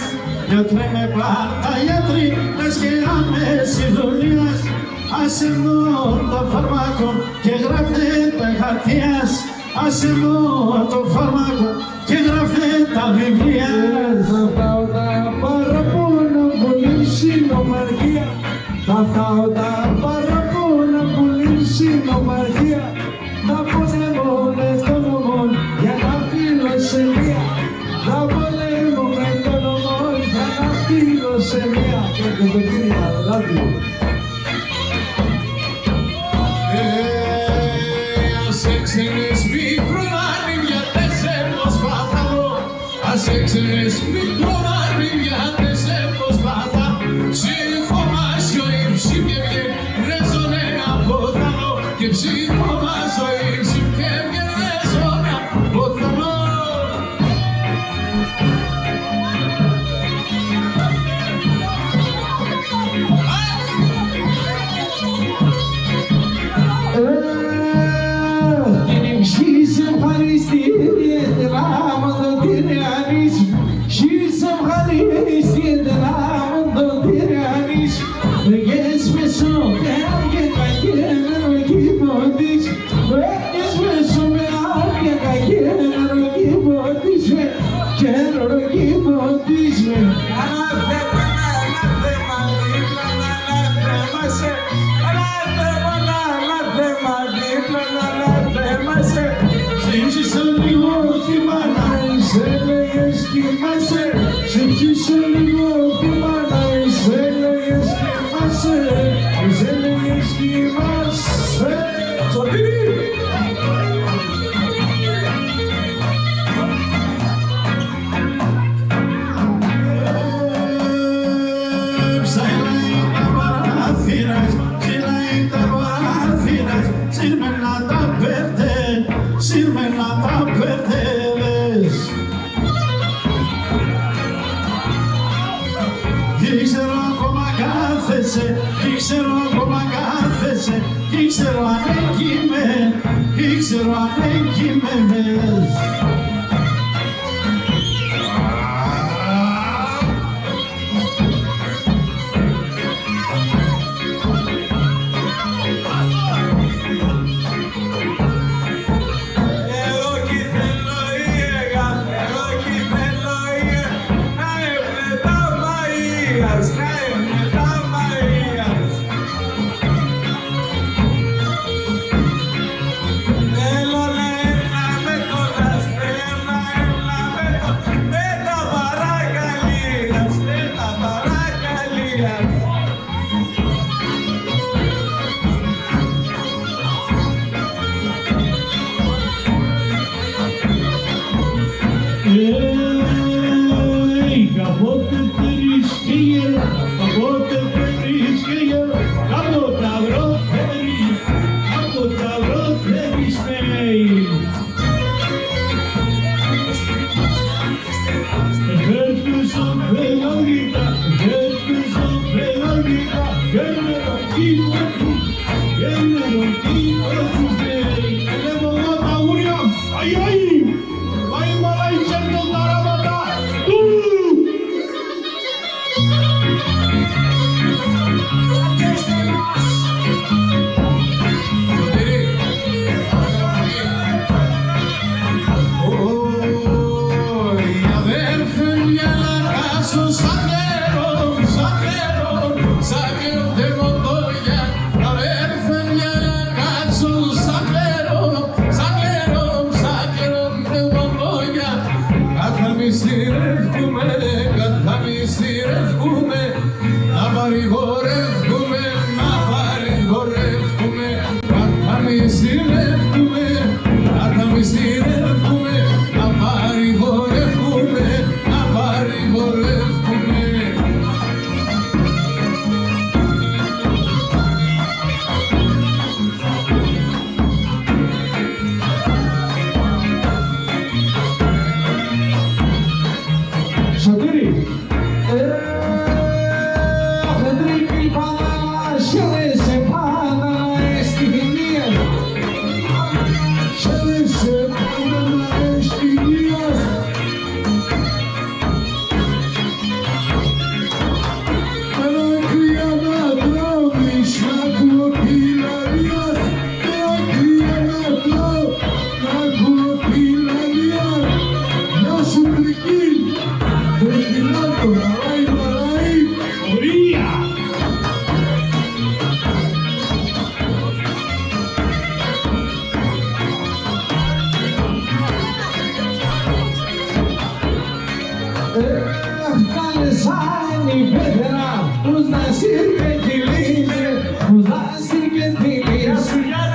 Γιατρέ με πάρτα γιατρίκας και άμεση δουλειάς. Άσε μου το φάρμακο και γράφτε τα χαρτιάς. Άσε μου το φάρμακο και γράφτε τα βιβλία. Θα φάω τα παραπάνω πολύ συνομαρχία. Θα φάω τα παραπάνω πολύ συνομαρχία. Θα πολέμω με τον νομό για να φύλλω σε μία. Θα πολέμω με τον νομό για να φύλλω σε μία. Και το Kokkinidis, love you. Άσε έξερες μικρονάνιδια σε προσπάθαλο. Ας έξερες μικρονάνιδια σε προσπάθα. Ψυχομάσιο ύψη και βγαίνει ζωνέ απόθαλο. Και ψυχομάσιο ύψη και βγαίνει ζωνέ απόθαλο.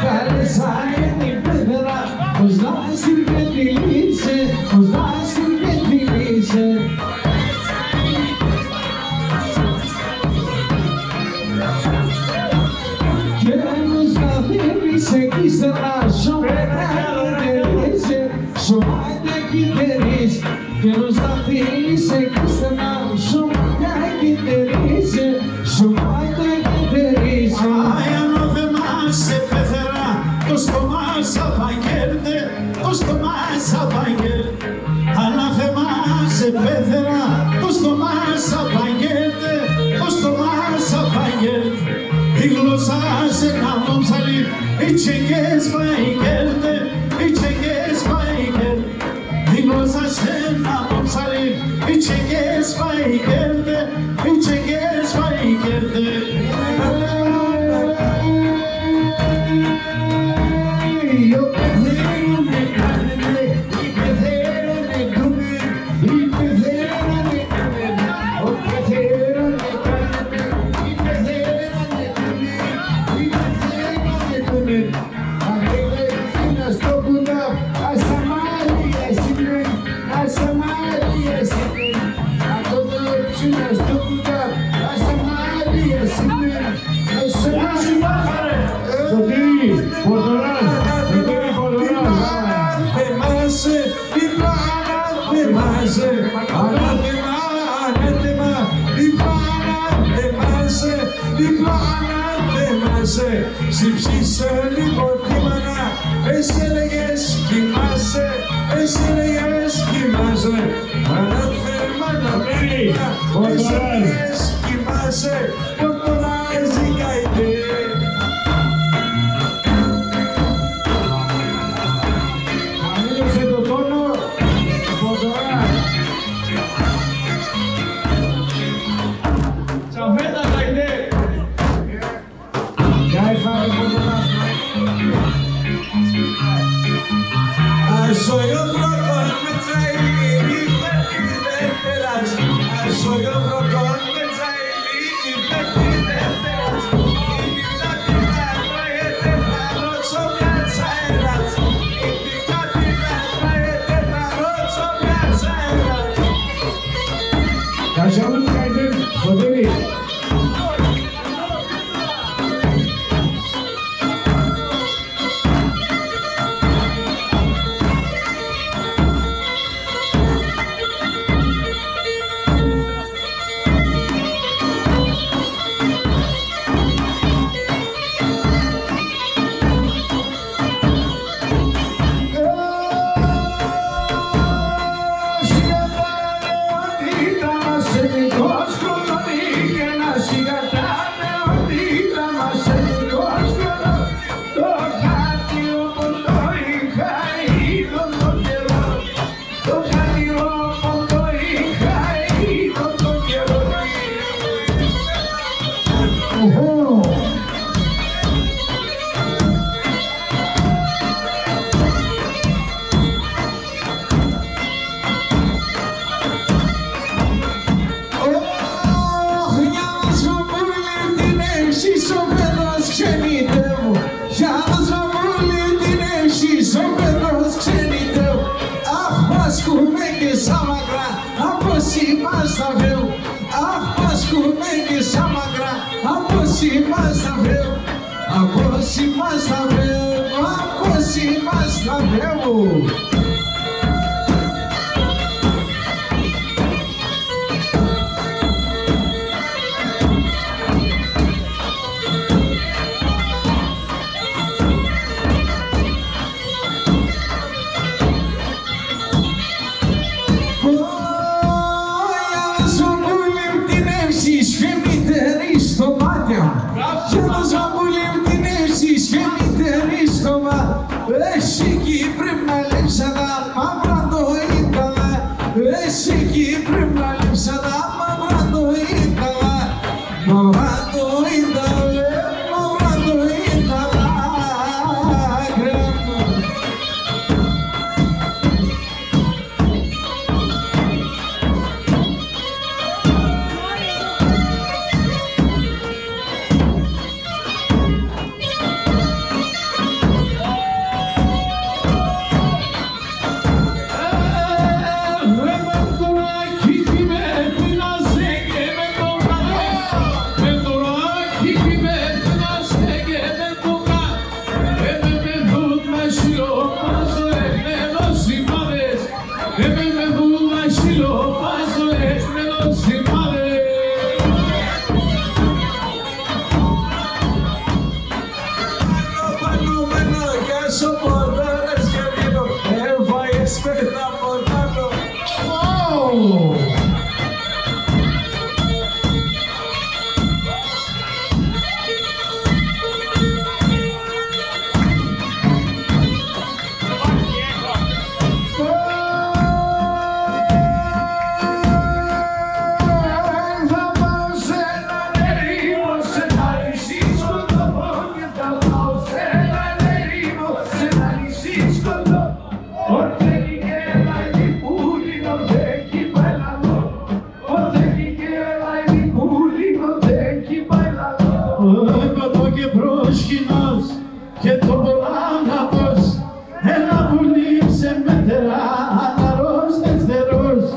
Καλεσάει η πέθερα συμπετυλίσε, πως θα συμπετυλίσε. Και πως θα θέλησε κι ύστερα σωματάκιτερίσε, σωματάκιτερίσε. Και πως θα θέλησε κι ύστερα σωματάκιτερίσε, σωματάκιτερίσε. Αι ανώθεμα σε πεθερά, το στόμα σαπαγγέρτε, το στόμα σαπαγγέρτε. Ανάθεμα σε πεθερά, το στόμα σαπαγγέρτε, το στόμα σαπαγγέρτε. Η γλώσσα σε ένα μομψαλί, οι τσεκές παγγέρτε, οι τσεκές παγγέρτε. Η γλώσσα σε ένα μομψαλί, οι τσεκές παγγέρτε, οι τσεκές παγγέρτε. Συψήσε λίγο τη μάνα, εσύ έλεγες κοιμάσαι, εσύ έλεγες κοιμάσαι. Ανάθεμα να μείνει, εσύ έλεγες κοιμάσαι, πορτοράζει καηδέ. Αμήνωσε το τόνο, πορτορά. Τσαφέτα καηδέ. Soy otro con Metzaili, soy otro con Metzaili, Εσύ εκεί πρέπει να λείψα λείψε μέτερα, αναρρώστε στερός.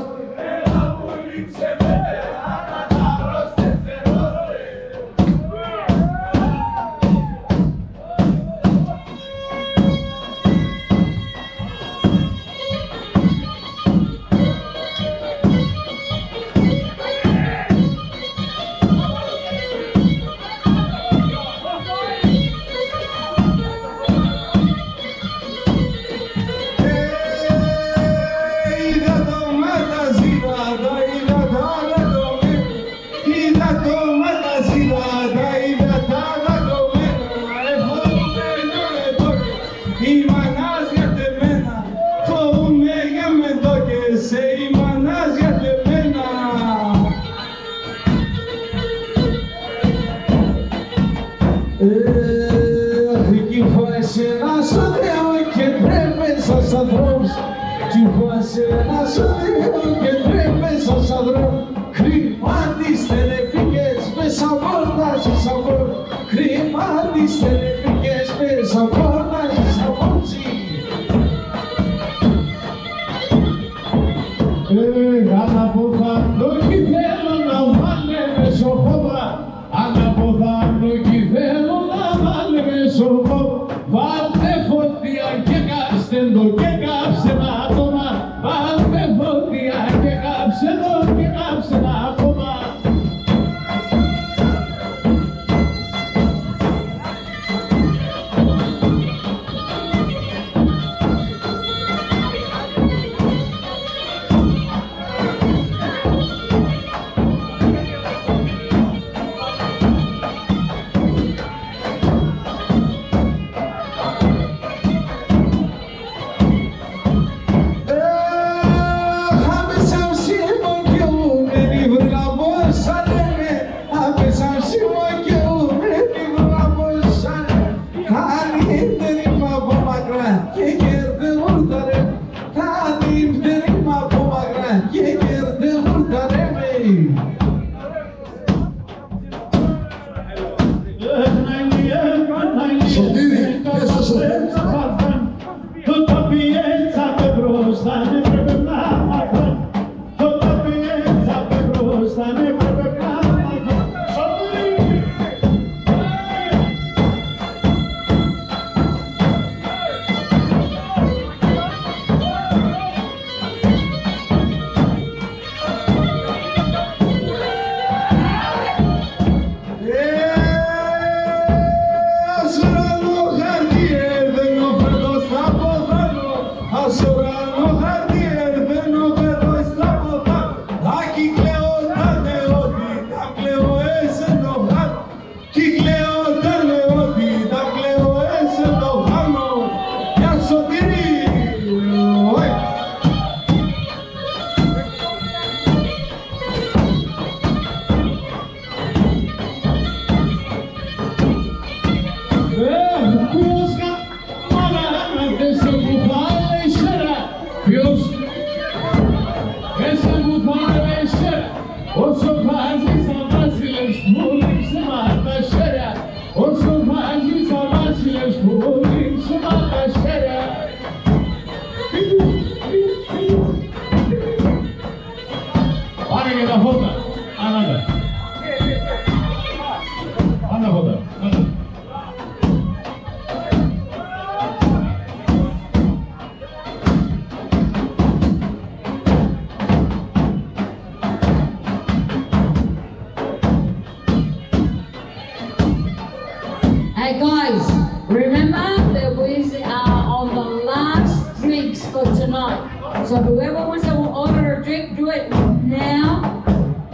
Hey guys, remember that we are on the last drinks for tonight. So whoever wants to order a drink, do it now.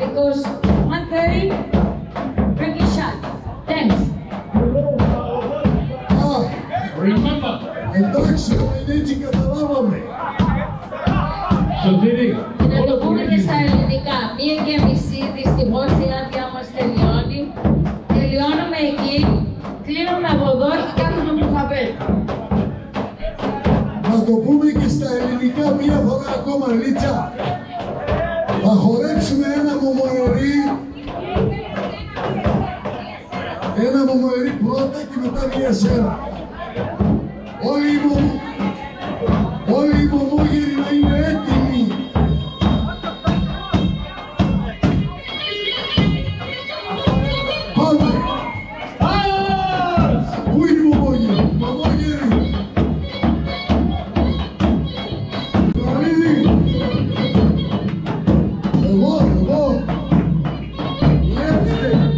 Because 1:30, drink a shot. Thanks. Remember. Εντάξει, έτσι καταλάβαμε. Σωτήρη. Να το πούμε και στα ελληνικά. 1:30 δυστυχώς η άδεια μας τελειώνει. Τελειώνουμε εκεί. Κλείνουμε από εδώ και κάθομαι που θα πέτω. Να το πούμε και στα ελληνικά μία φορά ακόμα, Λίτσα. Θα χορέψουμε ένα μομοερί. Ένα μομοερί πρώτα και μετά μία σέρα. Όλοι οι Όλοι οι Momogeri να είναι έτοιμοι. Πάμε. Πού είναι οι Momogeri? Momogeri. Παραλίδη. Εγώ. Λέψτε.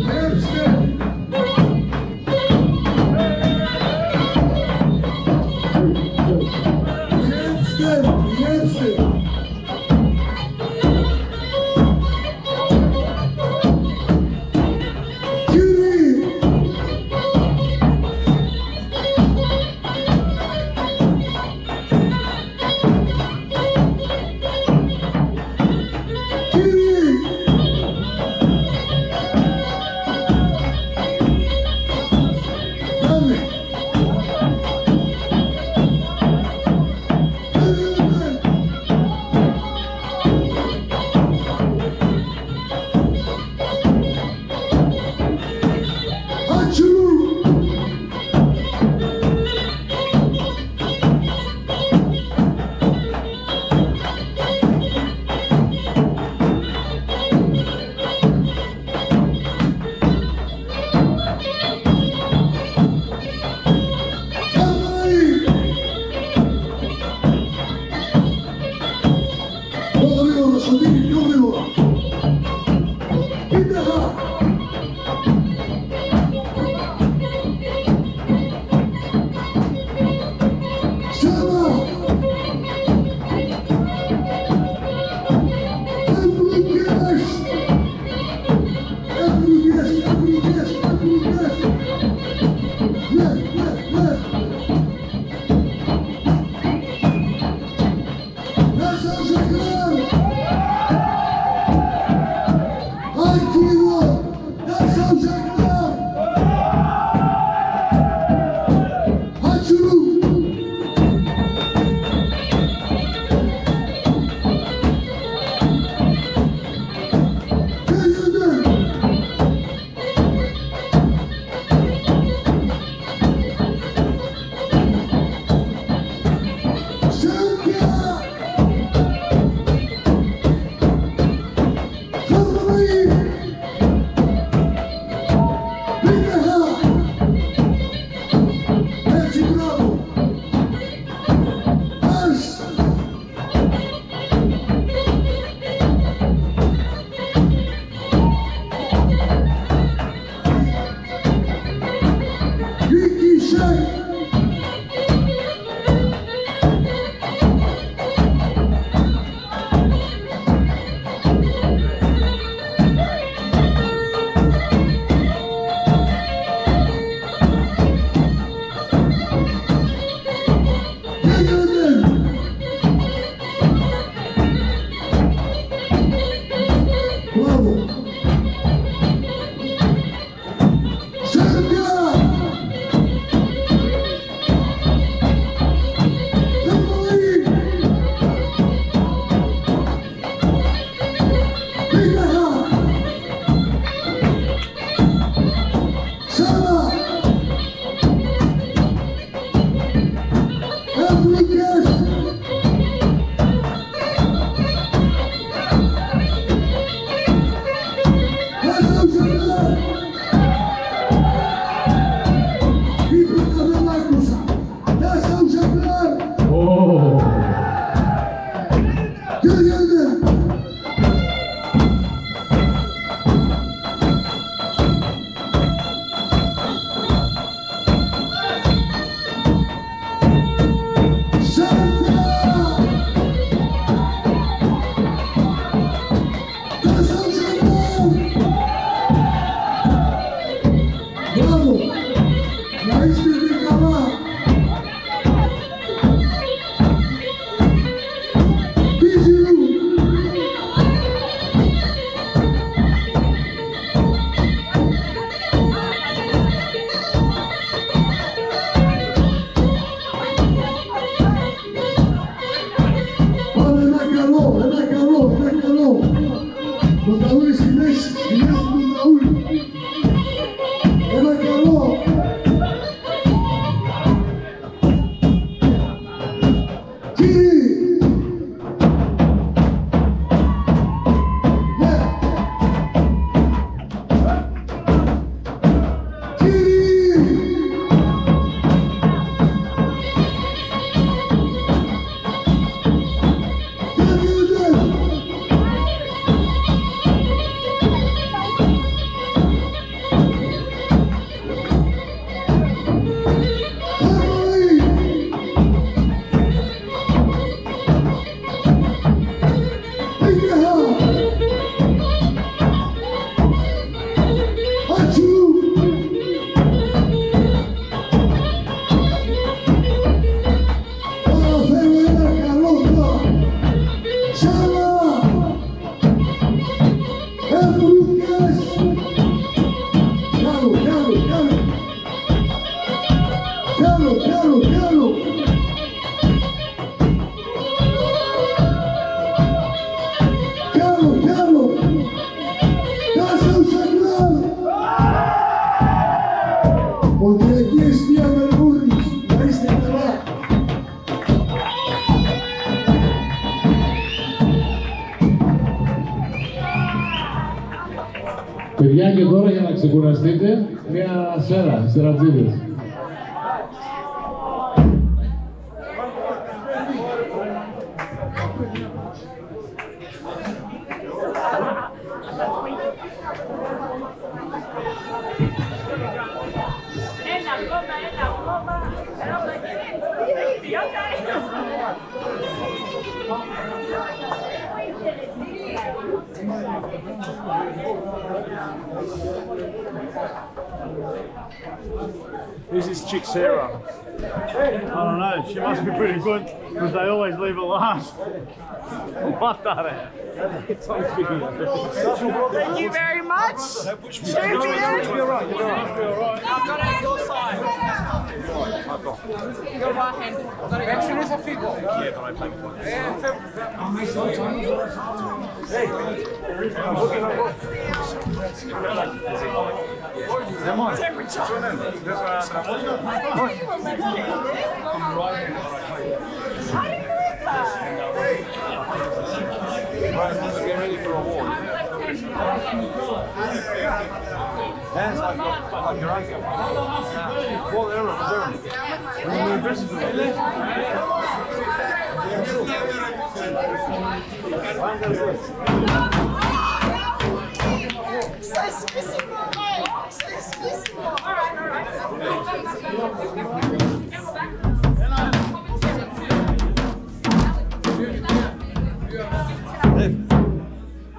Παιδιά, και τώρα για να ξεκουραστείτε, μια σέρα, σερατζίδες. Who's this chick, Serra? I don't know, she must be pretty good because they always leave her last. What the hell? Thank you very much. Cheers. You're right. I've got it on your side. Your right hand. Benson is a figo. Yeah, but I play with one. Get ready for a walk. Hands like your uncle. Well, they're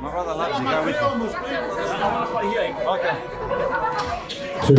my brother loves you. Go with him. Okay. Two.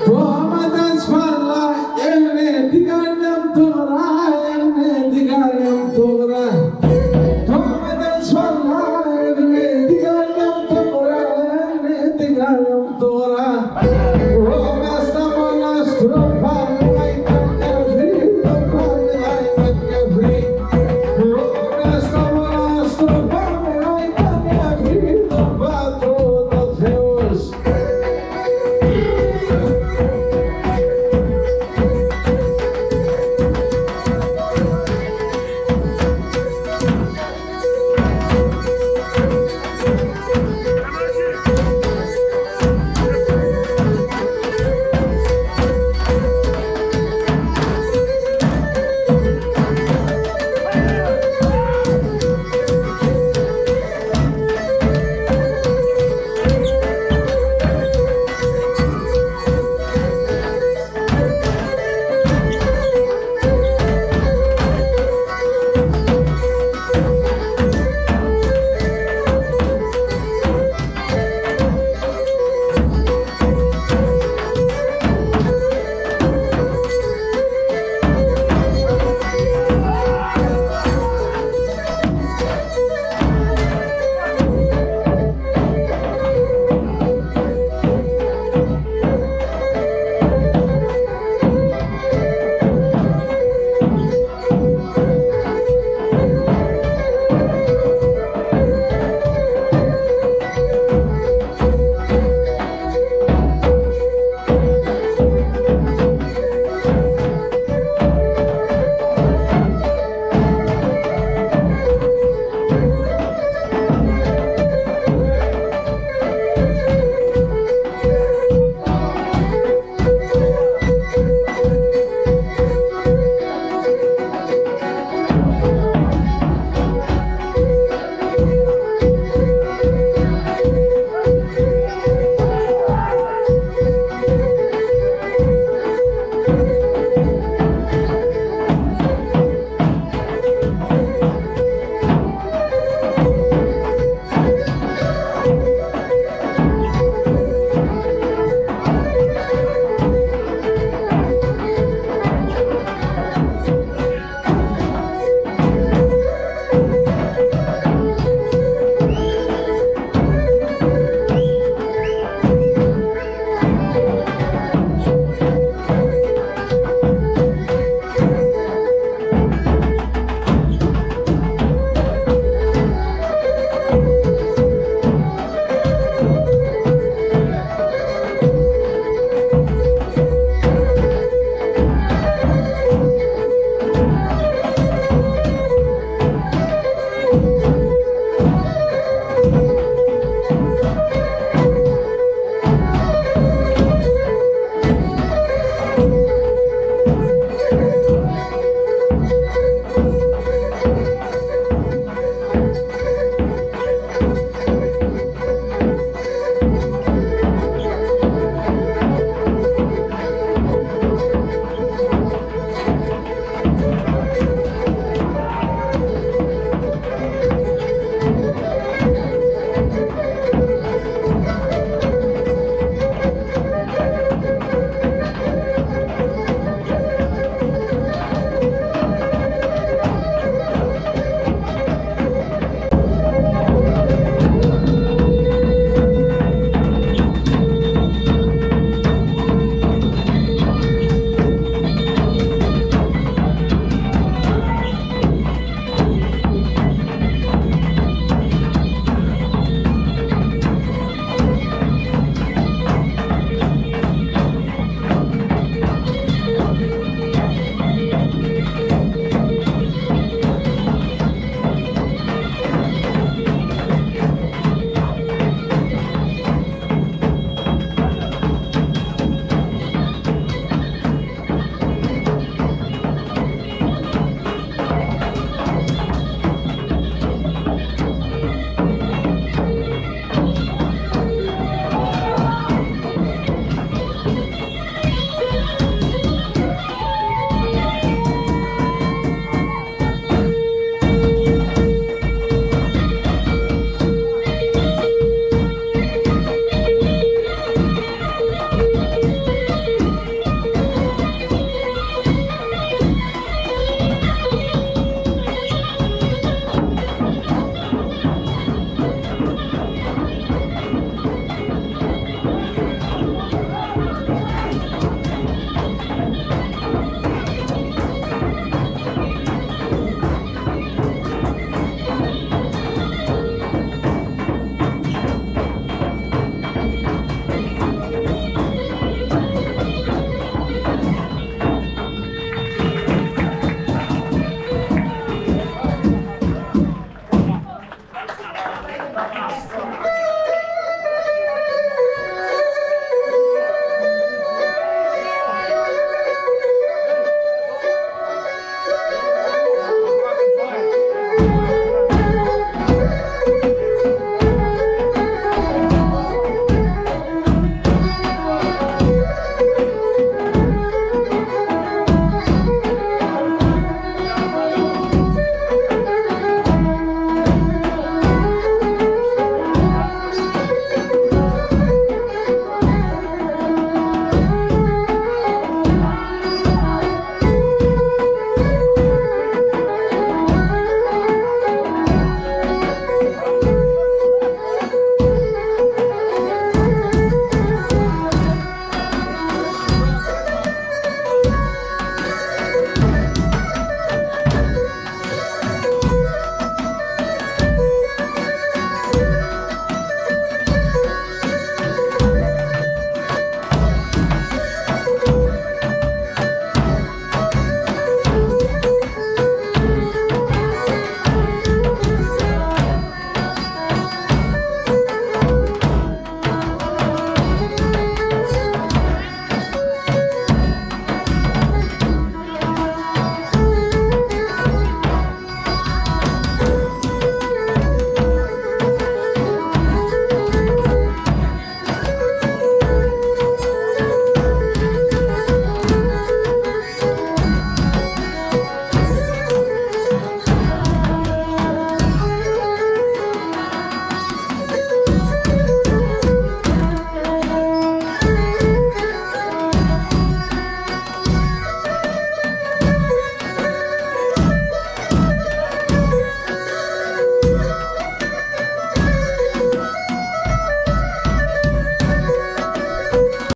Το άμα τα σφάλα, τι κάνям τώρα.